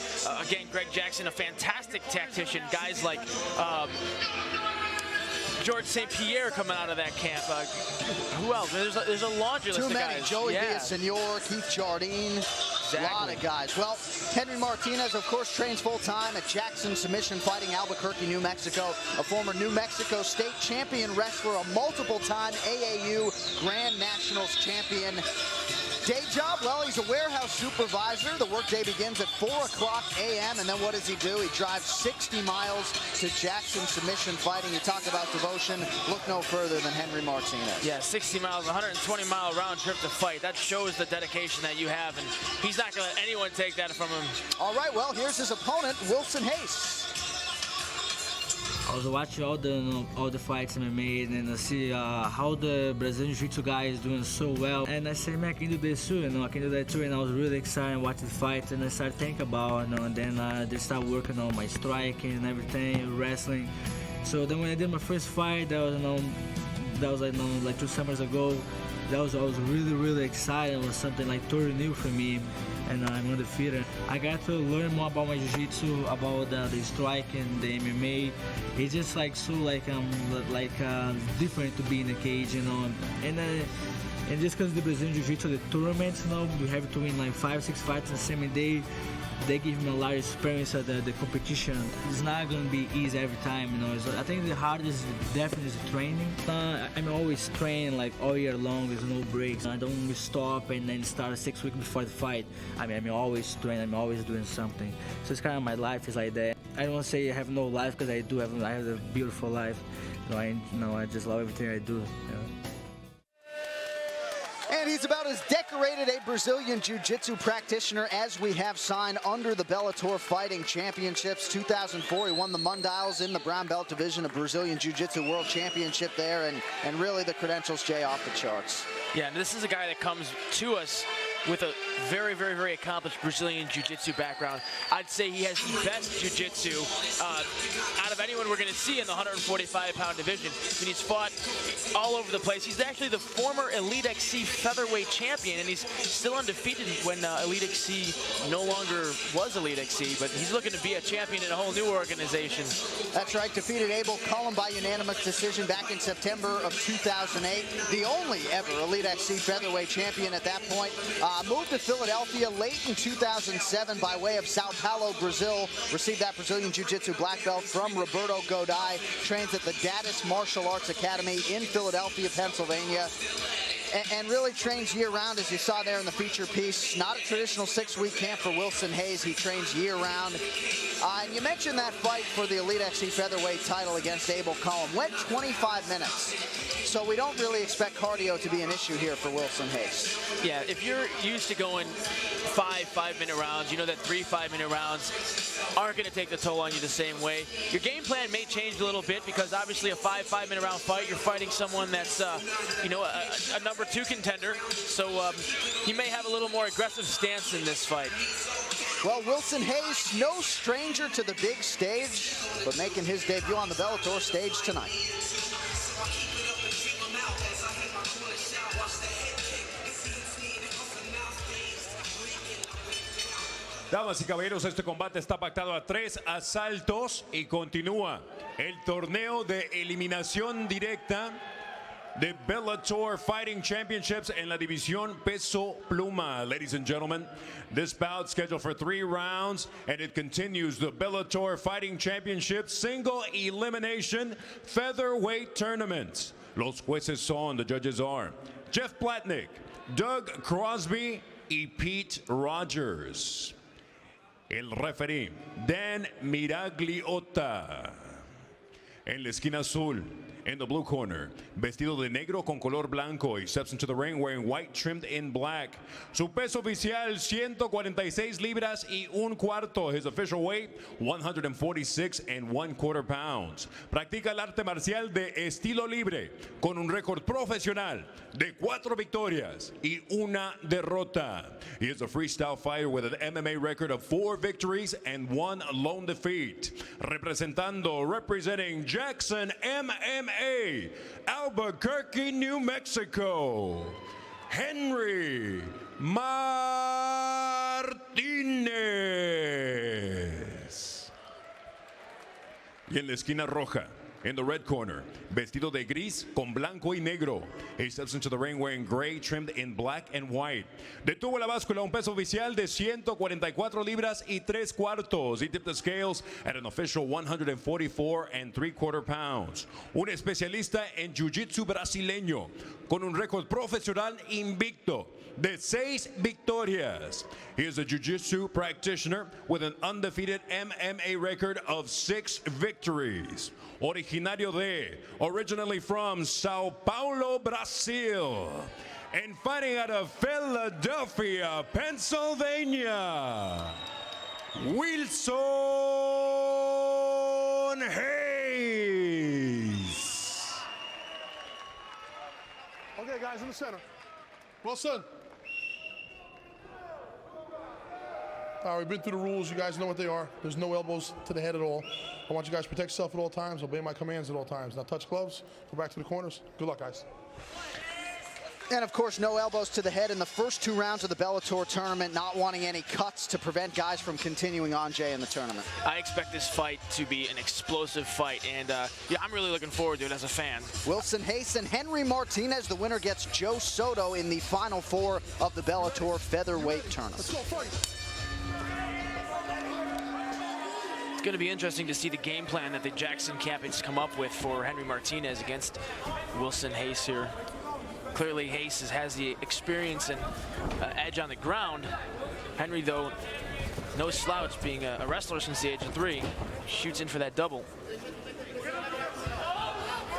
Again, Greg Jackson, a fantastic tactician. Guys like George St. Pierre coming out of that camp. Who else? There's a laundry list of guys. Too many. Joey Villasenor, Keith Jardine. Exactly. A lot of guys. Well, Henry Martinez, of course, trains full-time at Jackson Submission Fighting, Albuquerque, New Mexico. A former New Mexico State champion wrestler, a multiple-time AAU Grand Nationals champion. Day job, well, he's a warehouse supervisor. The workday begins at 4:00 a.m. And then what does he do? He drives 60 miles to Jackson Submission Fighting. You talk about devotion. Look no further than Henry Martinez. Yeah, 60 miles, 120-mile round trip to fight. That shows the dedication that you have, and he's not going to let anyone take that from him. All right, well, here's his opponent, Wilson Reis. I was watching all the fights MMA, and I see how the Brazilian Jiu-Jitsu guy is doing so well. And I say, man, I can do this too, I can do that too. And I was really excited watching the fights, and I started thinking about, and then they started working on my striking and everything, wrestling. So then when I did my first fight, that was like 2 summers ago. I was really, really excited. It was something like totally new for me, and I'm undefeated. I got to learn more about my jiu-jitsu, about the striking, the MMA. It's just like so different to be in the cage, and just because the Brazilian jiu-jitsu, the tournaments, we have to win like 5-6 fights in the same day. They give me a lot of experience at the competition. It's not going to be easy every time, So I think the hardest definitely is the training. I'm always training like all year long. There's no breaks. I don't stop and then start 6 weeks before the fight. I'm always training. I'm always doing something. So it's kind of my life is like that. I don't want to say I have no life because I do have. I have a beautiful life. I just love everything I do. And he's about as decorated a Brazilian Jiu-Jitsu practitioner as we have signed under the Bellator Fighting Championships. 2004, he won the Mundials in the brown belt division of Brazilian Jiu-Jitsu World Championship there, and really the credentials, Jay, off the charts. Yeah, and this is a guy that comes to us with a very, very, very accomplished Brazilian Jiu-Jitsu background. I'd say he has the best Jiu-Jitsu out of anyone we're going to see in the 145-pound division. I mean, he's fought all over the place. He's actually the former Elite XC featherweight champion, and he's still undefeated when Elite XC no longer was Elite XC, but he's looking to be a champion in a whole new organization. That's right, defeated Abel Cullum by unanimous decision back in September of 2008. The only ever Elite XC featherweight champion at that point. Moved to Philadelphia late in 2007 by way of Sao Paulo, Brazil. Received that Brazilian Jiu-Jitsu black belt from Roberto Godai. Trains at the Dadis Martial Arts Academy in Philadelphia, Pennsylvania. And really trains year-round, as you saw there in the feature piece. Not a traditional 6-week camp for Wilson Reis. He trains year-round. And you mentioned that fight for the Elite XC featherweight title against Abel Cullum. Went 25 minutes. So we don't really expect cardio to be an issue here for Wilson Reis. Yeah, if you're used to going 5-minute rounds, you know that 3 5-minute rounds aren't going to take the toll on you the same way. Your game plan may change a little bit because obviously a 5-minute round fight, you're fighting someone that's, a number 2 contender. So he may have a little more aggressive stance in this fight. Well, Wilson Reis, no stranger to the big stage, but making his debut on the Bellator stage tonight. Damas y caballeros, este combate está pactado a 3 asaltos y continúa el torneo de eliminación directa de Bellator Fighting Championships en la división peso pluma. Ladies and gentlemen, this bout scheduled for 3 rounds, and it continues the Bellator Fighting Championships single elimination featherweight tournament. Los jueces son, the judges are Jeff Platnick, Doug Crosby y Pete Rogers. El referee, Dan Miragliotta. En la esquina azul, in the blue corner, vestido de negro con color blanco, he steps into the ring wearing white trimmed in black. Su peso oficial, 146 libras y un cuarto. His official weight, 146 1/4 pounds. Practica el arte marcial de estilo libre, con un récord profesional de 4 victorias y una derrota. He is a freestyle fighter with an MMA record of 4 victories and 1 lone defeat. Representing Jackson MMA, Albuquerque, New Mexico, Henry Martínez. Y en la esquina roja, in the red corner, vestido de gris con blanco y negro. He steps into the ring wearing gray trimmed in black and white. Detuvo la báscula, un peso oficial de 144 libras y 3 cuartos. He tipped the scales at an official 144 3/4 pounds. Un especialista en jiu-jitsu brasileño con un récord profesional invicto de 6 victorias. He is a jiu-jitsu practitioner with an undefeated MMA record of 6 victories. Originally from Sao Paulo, Brazil, and fighting out of Philadelphia, Pennsylvania, Wilson Hayes. Okay, guys, in the center. Wilson. All right, we've been through the rules. You guys know what they are. There's no elbows to the head at all. I want you guys to protect yourself at all times, obey my commands at all times. Now touch gloves, go back to the corners. Good luck, guys. And of course, no elbows to the head in the first 2 rounds of the Bellator tournament, not wanting any cuts to prevent guys from continuing on, Jay, in the tournament. I expect this fight to be an explosive fight, and yeah, I'm really looking forward to it as a fan. Wilson Hayes and Henry Martinez. The winner gets Joe Soto in the final 4 of the Bellator featherweight tournament. Let's go, fight. It's going to be interesting to see the game plan that the Jackson camp has come up with for Henry Martinez against Wilson Hayes here. Clearly, Hayes has the experience and edge on the ground. Henry, though, no slouch, being a wrestler since the age of 3, shoots in for that double.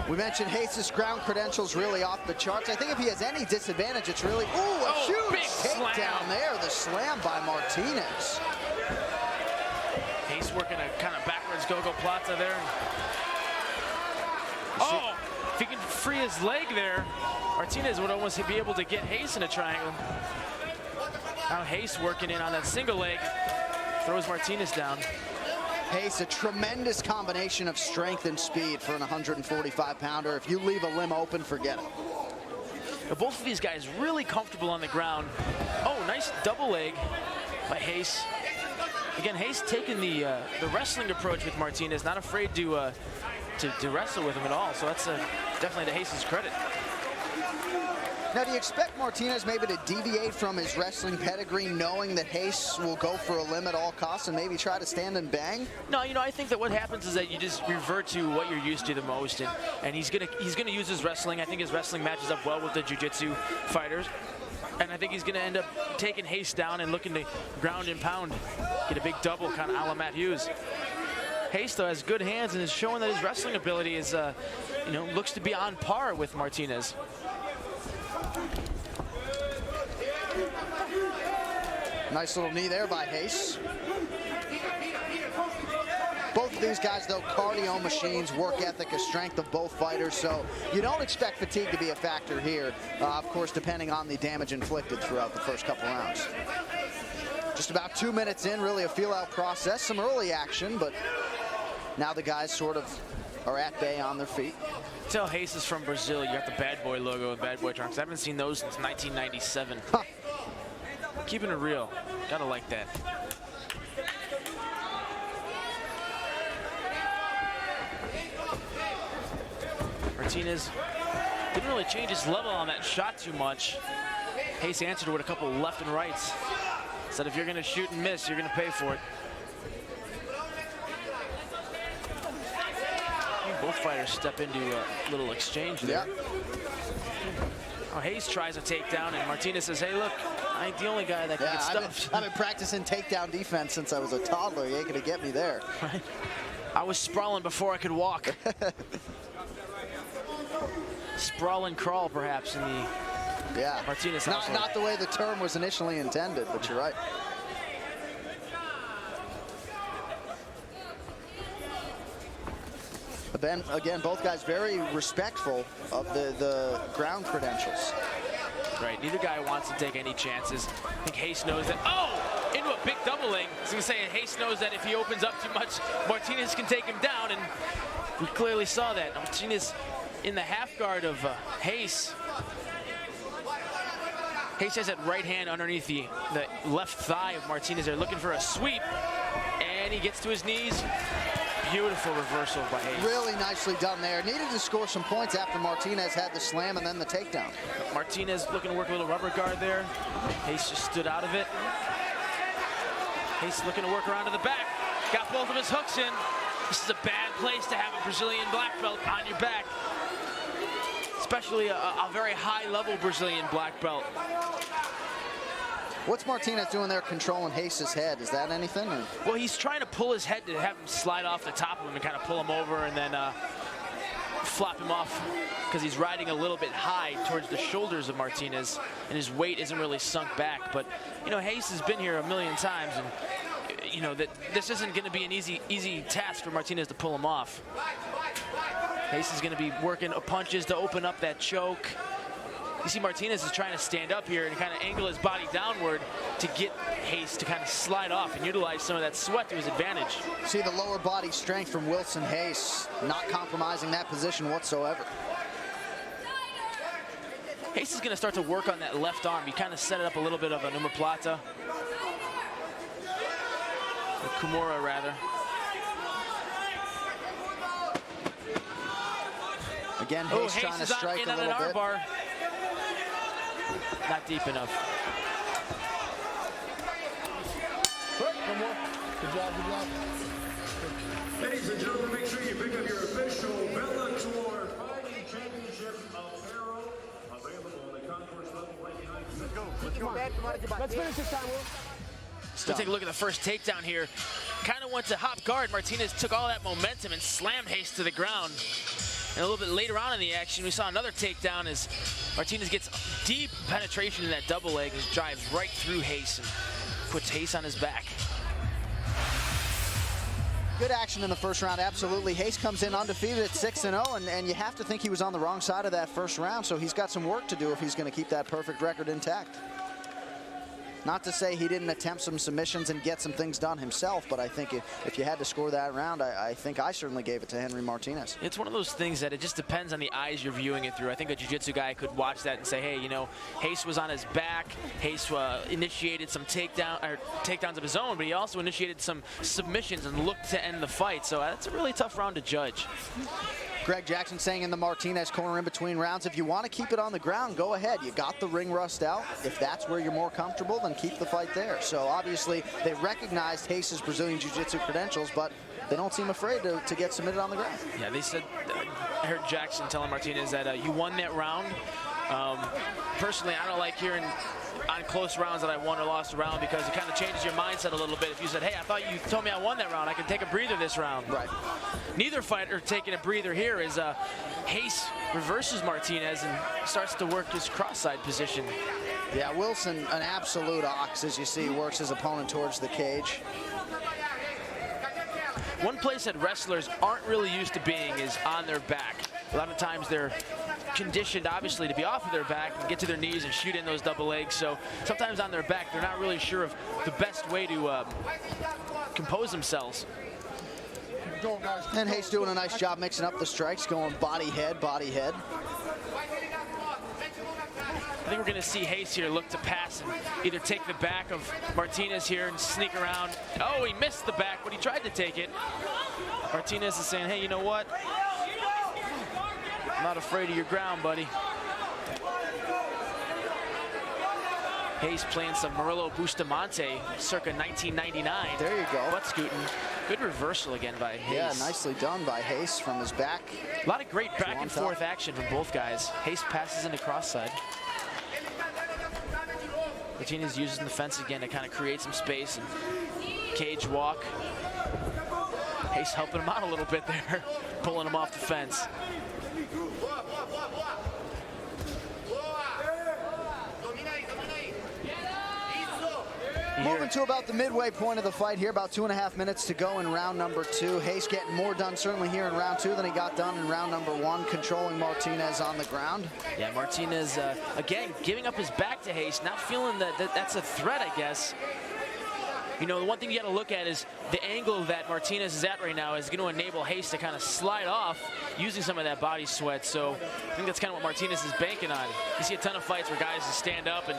We mentioned Hayes' ground credentials really off the charts. I think if he has any disadvantage, it's really, a huge takedown there. The slam by Martinez. Hayes working a kind of backwards go-go plata there. Oh, if he can free his leg there, Martinez would almost be able to get Hayes in a triangle. Now Hayes working in on that single leg, throws Martinez down. Hayes, a tremendous combination of strength and speed for an 145-pounder. If you leave a limb open, forget it. Now, both of these guys really comfortable on the ground. Oh, nice double leg by Hayes. Again, Hayes taking the wrestling approach with Martinez, not afraid to wrestle with him at all. So that's definitely to Hayes' credit. Now, do you expect Martinez maybe to deviate from his wrestling pedigree, knowing that Hayes will go for a limb at all costs and maybe try to stand and bang? No, you know, I think that what happens is that you just revert to what you're used to the most, and he's gonna use his wrestling. I think his wrestling matches up well with the jiu-jitsu fighters. And I think he's going to end up taking Hayes down and looking to ground and pound, get a big double, kind of a la Matt Hughes. Hayes, though, has good hands and is showing that his wrestling ability is, looks to be on par with Martinez. Nice little knee there by Hayes. Both of these guys, though, cardio machines, work ethic, a strength of both fighters, so you don't expect fatigue to be a factor here, of course, depending on the damage inflicted throughout the first couple rounds. Just about 2 minutes in, really a feel-out process, some early action, but now the guys sort of are at bay on their feet. Tell Hayes is from Brazil. You got the Bad Boy logo and Bad Boy trunks. I haven't seen those since 1997. Keeping it real. Gotta like that. Martinez didn't really change his level on that shot too much. Reis answered with a couple left and rights. Said if you're going to shoot and miss, you're going to pay for it. Both fighters step into a little exchange there. Yeah. Oh, Reis tries a takedown, and Martinez says, hey, look, I ain't the only guy that can get stuffed. I've been practicing takedown defense since I was a toddler. You ain't going to get me there. Right. I was sprawling before I could walk. Sprawl and crawl, perhaps, in the Martinez household. Not the way the term was initially intended, but you're right. Ben, again, both guys very respectful of the ground credentials. Right, neither guy wants to take any chances. I think Reis knows that. Oh, into a big double leg. I was going to say, Reis knows that if he opens up too much, Martinez can take him down, and we clearly saw that. Martinez in the half guard of Reis. Reis has that right hand underneath the left thigh of Martinez. They're looking for a sweep, and he gets to his knees. Beautiful reversal by Reis. Really nicely done there. Needed to score some points after Martinez had the slam and then the takedown. Martinez looking to work a little rubber guard there. Reis just stood out of it. Reis looking to work around to the back. Got both of his hooks in. This is a bad place to have a Brazilian black belt on your back. Especially a very high-level Brazilian black belt. What's Martinez doing there controlling Reis's head? Is that anything? Or? Well, he's trying to pull his head to have him slide off the top of him and kind of pull him over and then flop him off because he's riding a little bit high towards the shoulders of Martinez and his weight isn't really sunk back. But, you know, Reis has been here a million times and, you know, that this isn't going to be an easy task for Martinez to pull him off. Reis is going to be working punches to open up that choke. You see Martinez is trying to stand up here and kind of angle his body downward to get Reis to kind of slide off and utilize some of that sweat to his advantage. See the lower body strength from Wilson Reis, not compromising that position whatsoever. Reis is going to start to work on that left arm. He kind of set it up a little bit of an omoplata. Or Kimura, rather. Again, Reis trying to strike a little bit. Bar. Not deep enough. One more. Good job, good job. Ladies and gentlemen, make sure you pick up your official Bellator Fighting Championship apparel. Available on the concourse level right behind you. Let's go. Let's finish this time, Will. So take a look at the first takedown here. Kind of went to hop guard. Martinez took all that momentum and slammed Reis to the ground. And a little bit later on in the action, we saw another takedown as Martinez gets deep penetration in that double leg and drives right through Reis and puts Reis on his back. Good action in the first round, absolutely. Reis comes in undefeated at 6-0, and you have to think he was on the wrong side of that first round, so he's got some work to do if he's going to keep that perfect record intact. Not to say he didn't attempt some submissions and get some things done himself, but I think if you had to score that round, I think I certainly gave it to Henry Martinez. It's one of those things that it just depends on the eyes you're viewing it through. I think a jiu-jitsu guy could watch that and say, hey, you know, Reis was on his back. Reis initiated some takedowns of his own, but he also initiated some submissions and looked to end the fight. So that's a really tough round to judge. Greg Jackson saying in the Martinez corner in between rounds, if you want to keep it on the ground, go ahead. You got the ring rust out. If that's where you're more comfortable, then keep the fight there. So obviously they recognized Reis's Brazilian Jiu-Jitsu credentials, but they don't seem afraid to get submitted on the ground. Yeah, they said, I heard Jackson telling Martinez that you won that round. Personally, I don't like hearing on close rounds that I won or lost a round because it kind of changes your mindset a little bit. If you said, hey, I thought you told me I won that round, I can take a breather this round. Right. Neither fighter taking a breather here is Reis reverses Martinez and starts to work his cross-side position. Yeah, Wilson, an absolute ox, as you see, works his opponent towards the cage. One place that wrestlers aren't really used to being is on their back. A lot of times they're conditioned, obviously, to be off of their back and get to their knees and shoot in those double legs. So sometimes on their back, they're not really sure of the best way to compose themselves. And Reis doing a nice job mixing up the strikes, going body, head, body, head. I think we're going to see Reis here look to pass and either take the back of Martinez here and sneak around. Oh, he missed the back, but he tried to take it. Martinez is saying, hey, you know what? I'm not afraid of your ground, buddy. Reis playing some Murillo Bustamante circa 1999. There you go. Butt scooting. Good reversal again by Reis. Yeah, nicely done by Reis from his back. A lot of great back and forth action from both guys. Reis passes into cross side. Martinez uses the fence again to kind of create some space and cage walk. Reis helping him out a little bit there, pulling him off the fence. Moving to about the midway point of the fight here, about 2.5 minutes to go in round number 2. Reis getting more done certainly here in round 2 than he got done in round number 1, controlling Martinez on the ground. Yeah, Martinez, again, giving up his back to Reis, not feeling that's a threat, I guess. You know, the one thing you got to look at is the angle that Martinez is at right now is going to enable Reis to kind of slide off using some of that body sweat. So I think that's kind of what Martinez is banking on. You see a ton of fights where guys just stand up and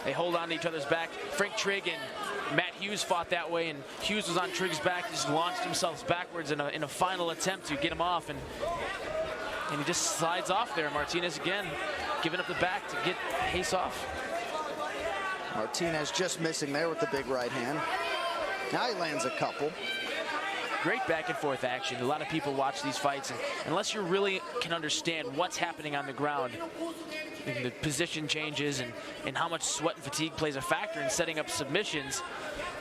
they hold on to each other's back. Frank Trigg and Matt Hughes fought that way, and Hughes was on Trigg's back, just launched himself backwards in a final attempt to get him off, and he just slides off there. Martinez again giving up the back to get Reis off. Martinez just missing there with the big right hand. Now he lands a couple. Great back and forth action. A lot of people watch these fights, and unless you really can understand what's happening on the ground, the position changes and how much sweat and fatigue plays a factor in setting up submissions.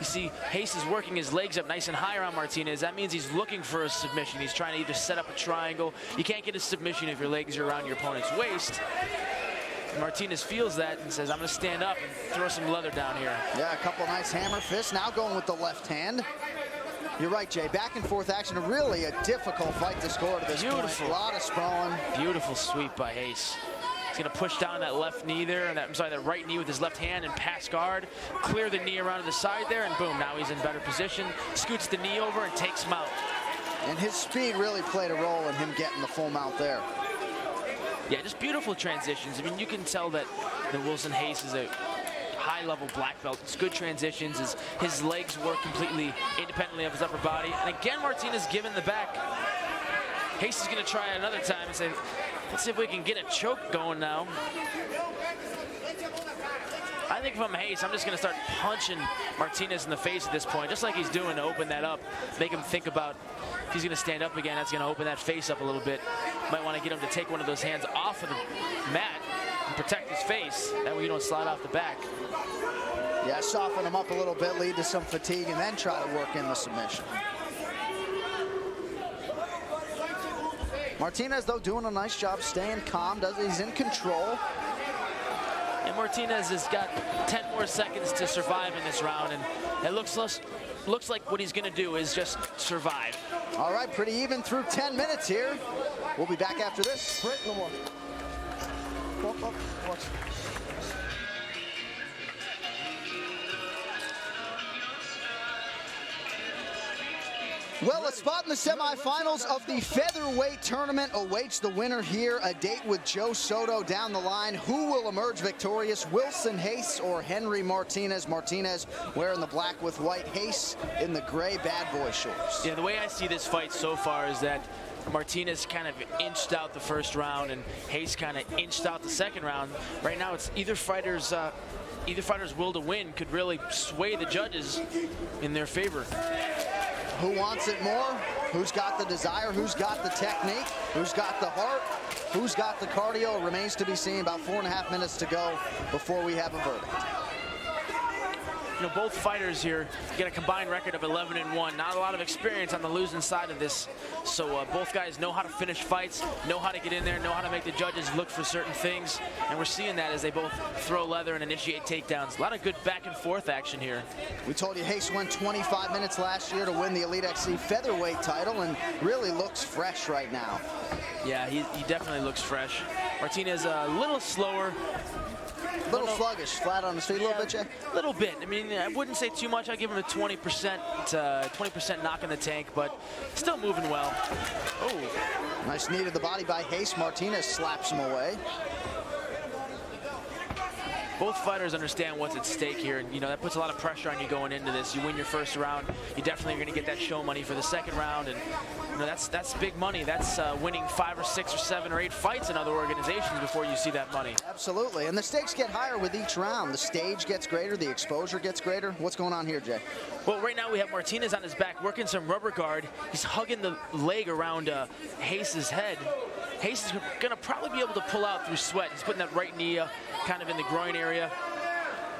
You see, Reis is working his legs up nice and high around Martinez. That means he's looking for a submission. He's trying to either set up a triangle. You can't get a submission if your legs are around your opponent's waist. Martinez feels that and says, I'm going to stand up and throw some leather down here. Yeah, a couple nice hammer fists. Now going with the left hand. You're right, Jay. Back and forth action. Really a difficult fight to score to this point. A lot of sprawling. Beautiful sweep by Reis. He's going to push down that left knee there, and that right knee with his left hand and pass guard. Clear the knee around to the side there, and boom, now he's in better position. Scoots the knee over and takes him out. And his speed really played a role in him getting the full mount there. Yeah, just beautiful transitions. I mean, you can tell that Wilson Reis is a high-level black belt. It's good transitions. His legs work completely independently of his upper body. And again, Martinez giving the back. Reis is going to try it another time and say, let's see if we can get a choke going now. I think if I'm Reis, I'm just going to start punching Martinez in the face at this point, just like he's doing to open that up. Make him think about if he's going to stand up again, that's going to open that face up a little bit. Might want to get him to take one of those hands off of the mat and protect his face. That way you don't slide off the back. Yeah, soften him up a little bit, lead to some fatigue, and then try to work in the submission. Martinez, though, doing a nice job staying calm. He's in control. And Martinez has got 10 more seconds to survive in this round, and it looks like what he's going to do is just survive. All right, pretty even through 10 minutes here. We'll be back after this. No more. Watch. Well, a spot in the semifinals of the featherweight tournament awaits the winner here. A date with Joe Soto down the line. Who will emerge victorious? Wilson Reis or Henry Martinez? Martinez wearing the black with white, Reis in the gray bad boy shorts. Yeah, the way I see this fight so far is that Martinez kind of inched out the first round and Reis kind of inched out the second round. Right now, it's either fighter's will to win could really sway the judges in their favor. Who wants it more? Who's got the desire? Who's got the technique? Who's got the heart? Who's got the cardio? It remains to be seen. About 4.5 minutes to go before we have a verdict. You know, both fighters here get a combined record of 11-1. Not a lot of experience on the losing side of this. So both guys know how to finish fights, know how to get in there, know how to make the judges look for certain things. And we're seeing that as they both throw leather and initiate takedowns. A lot of good back and forth action here. We told you Reis went 25 minutes last year to win the Elite XC featherweight title and really looks fresh right now. Yeah, he definitely looks fresh. Martinez a little slower. A little sluggish, flat on his feet, a little bit, Jay? A little bit. I mean, I wouldn't say too much. I'd give him a 20% knock in the tank, but still moving well. Oh. Nice knee to the body by Reis. Martinez slaps him away. both fighters understand what's at stake here, and that puts a lot of pressure on you going into this. You win your first round, you definitely are going to get that show money for the second round, and that's big money. That's winning 5 or 6 or 7 or 8 fights in other organizations before you see that money. Absolutely, and the stakes get higher with each round. The stage gets greater, the exposure gets greater. What's going on here, Jay? Well, right now we have Martinez on his back working some rubber guard. He's hugging the leg around Reis' head. Reis is going to probably be able to pull out through sweat. He's putting that right knee kind of in the groin area.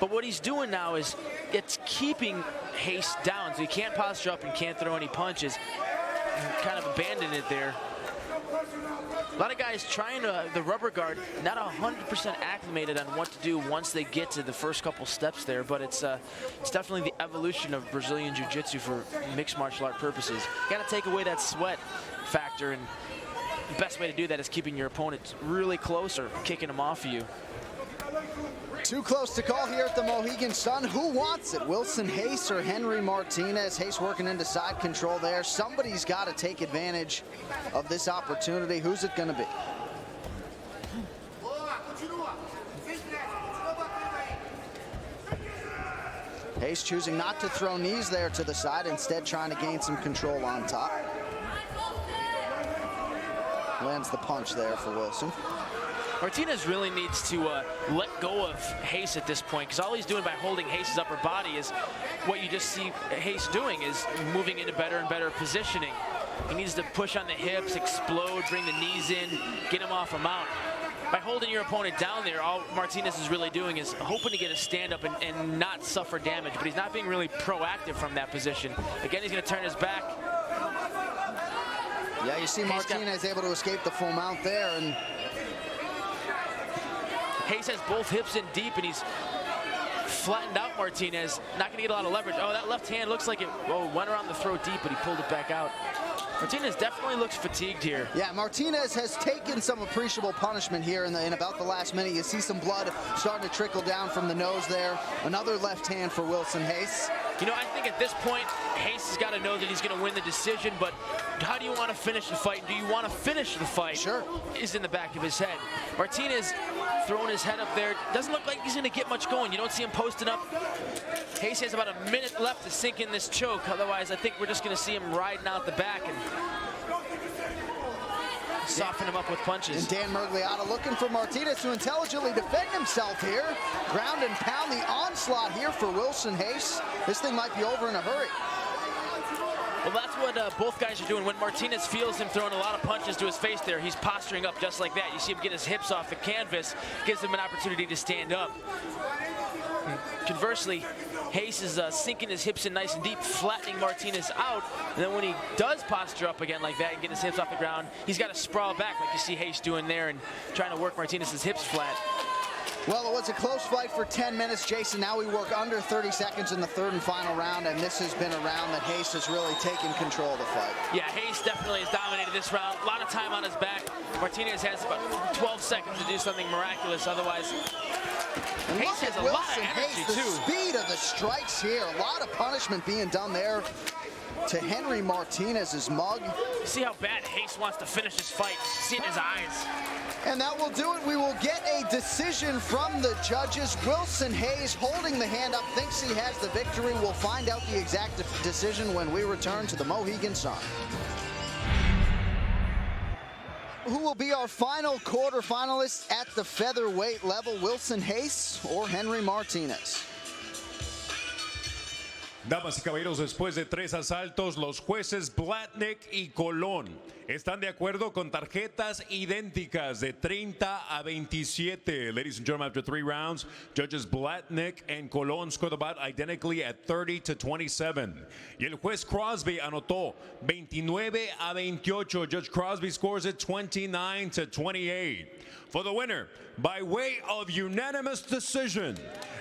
But what he's doing now is it's keeping Reis down, so he can't posture up and can't throw any punches. Kind of abandoned it there. A lot of guys trying the rubber guard, not 100% acclimated on what to do once they get to the first couple steps there, but it's definitely the evolution of Brazilian Jiu-Jitsu for mixed martial art purposes. You got to take away that sweat factor, and the best way to do that is keeping your opponent really close or kicking them off of you. Too close to call here at the Mohegan Sun. Who wants it? Wilson Reis or Henry Martinez? Reis working into side control there. Somebody's got to take advantage of this opportunity. Who's it going to be? Reis choosing not to throw knees there to the side, instead trying to gain some control on top. Lands the punch there for Wilson. Martinez really needs to let go of Reis at this point, because all he's doing by holding Reis' upper body is what you just see Reis doing, is moving into better and better positioning. He needs to push on the hips, explode, bring the knees in, get him off a mount. By holding your opponent down there, all Martinez is really doing is hoping to get a stand-up and not suffer damage, but he's not being really proactive from that position. Again, he's going to turn his back. Yeah, you see Martinez able to escape the full mount there, and Reis has both hips in deep, and he's flattened out Martinez. Not going to get a lot of leverage. Oh, that left hand looks like it went around the throat deep, but he pulled it back out. Martinez definitely looks fatigued here. Yeah, Martinez has taken some appreciable punishment here in about the last minute. You see some blood starting to trickle down from the nose there. Another left hand for Wilson Reis. I think at this point, Reis has got to know that he's going to win the decision, but how do you want to finish the fight? Do you want to finish the fight? Sure. Is in the back of his head. Martinez throwing his head up there. Doesn't look like he's going to get much going. You don't see him posting up. Reis has about a minute left to sink in this choke. Otherwise, I think we're just going to see him riding out the back and soften him up with punches. And Dan Mergliata looking for Martinez to intelligently defend himself here. Ground and pound the onslaught here for Wilson Reis. This thing might be over in a hurry. Well, that's what both guys are doing. When Martinez feels him throwing a lot of punches to his face there, he's posturing up just like that. You see him get his hips off the canvas, gives him an opportunity to stand up. Conversely, Reis is sinking his hips in nice and deep, flattening Martinez out. And then when he does posture up again like that and get his hips off the ground, he's got to sprawl back like you see Reis doing there and trying to work Martinez's hips flat. Well, it was a close fight for 10 minutes, Jason. Now we work under 30 seconds in the third and final round, and this has been a round that Reis has really taken control of the fight. Yeah, Reis definitely has dominated this round. A lot of time on his back. Martinez has about 12 seconds to do something miraculous. Otherwise, Reis has a lot of energy, too. The speed of the strikes here. A lot of punishment being done there to Henry Martinez's mug. See how bad Reis wants to finish this fight. See it in his eyes. And that will do it. We will get a decision from the judges. Wilson Reis holding the hand up, thinks he has the victory. We'll find out the exact decision when we return to the Mohegan Sun. Who will be our final quarterfinalists at the featherweight level? Wilson Reis or Henry Martinez? Damas y caballeros, después de 3 asaltos, los jueces Blatnick y Colón están de acuerdo con tarjetas idénticas de 30 a 27. Ladies and gentlemen, after 3 rounds, judges Blatnick and Colón scored the bout identically at 30 to 27. Y el juez Crosby anotó 29 a 28. Judge Crosby scores it 29 to 28. For the winner, by way of unanimous decision,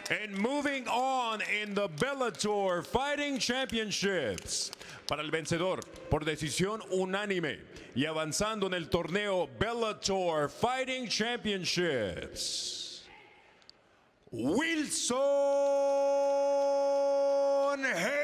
and moving on in the Bellator Fighting Championships. Para el vencedor por decisión unánime y avanzando en el torneo Bellator Fighting Championships, Wilson Reis.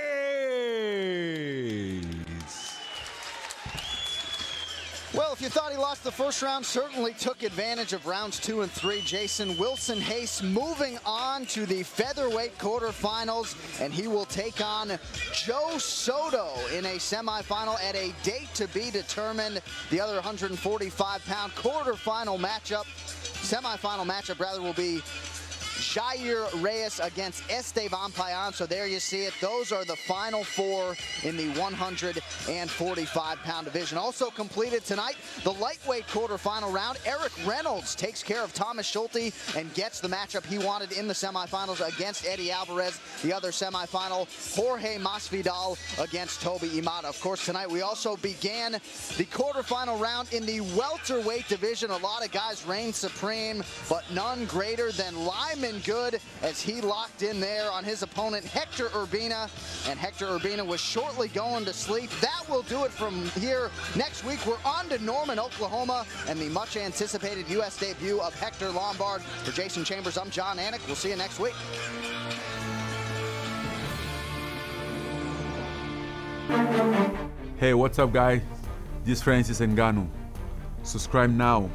Well, if you thought he lost the first round, certainly took advantage of rounds 2 and 3. Jason Wilson Hayes moving on to the featherweight quarterfinals, and he will take on Joe Soto in a semifinal at a date to be determined. The other 145-pound quarterfinal matchup, semifinal matchup rather, will be Jair Reis against Esteban Payan. So there you see it. Those are the final 4 in the 145-pound division. Also completed tonight, the lightweight quarterfinal round. Eric Reynolds takes care of Thomas Schulte and gets the matchup he wanted in the semifinals against Eddie Alvarez. The other semifinal, Jorge Masvidal against Toby Imada. Of course, tonight we also began the quarterfinal round in the welterweight division. A lot of guys reigned supreme, but none greater than Lyman Good as he locked in there on his opponent Hector Urbina, and Hector Urbina was shortly going to sleep. That will do it from here. Next week we're on to Norman, Oklahoma, and the much anticipated U.S. debut of Hector Lombard. For Jason Chambers, I'm John Anik. We'll see you next week. Hey, what's up guys? This is Francis Ngannou. Subscribe now.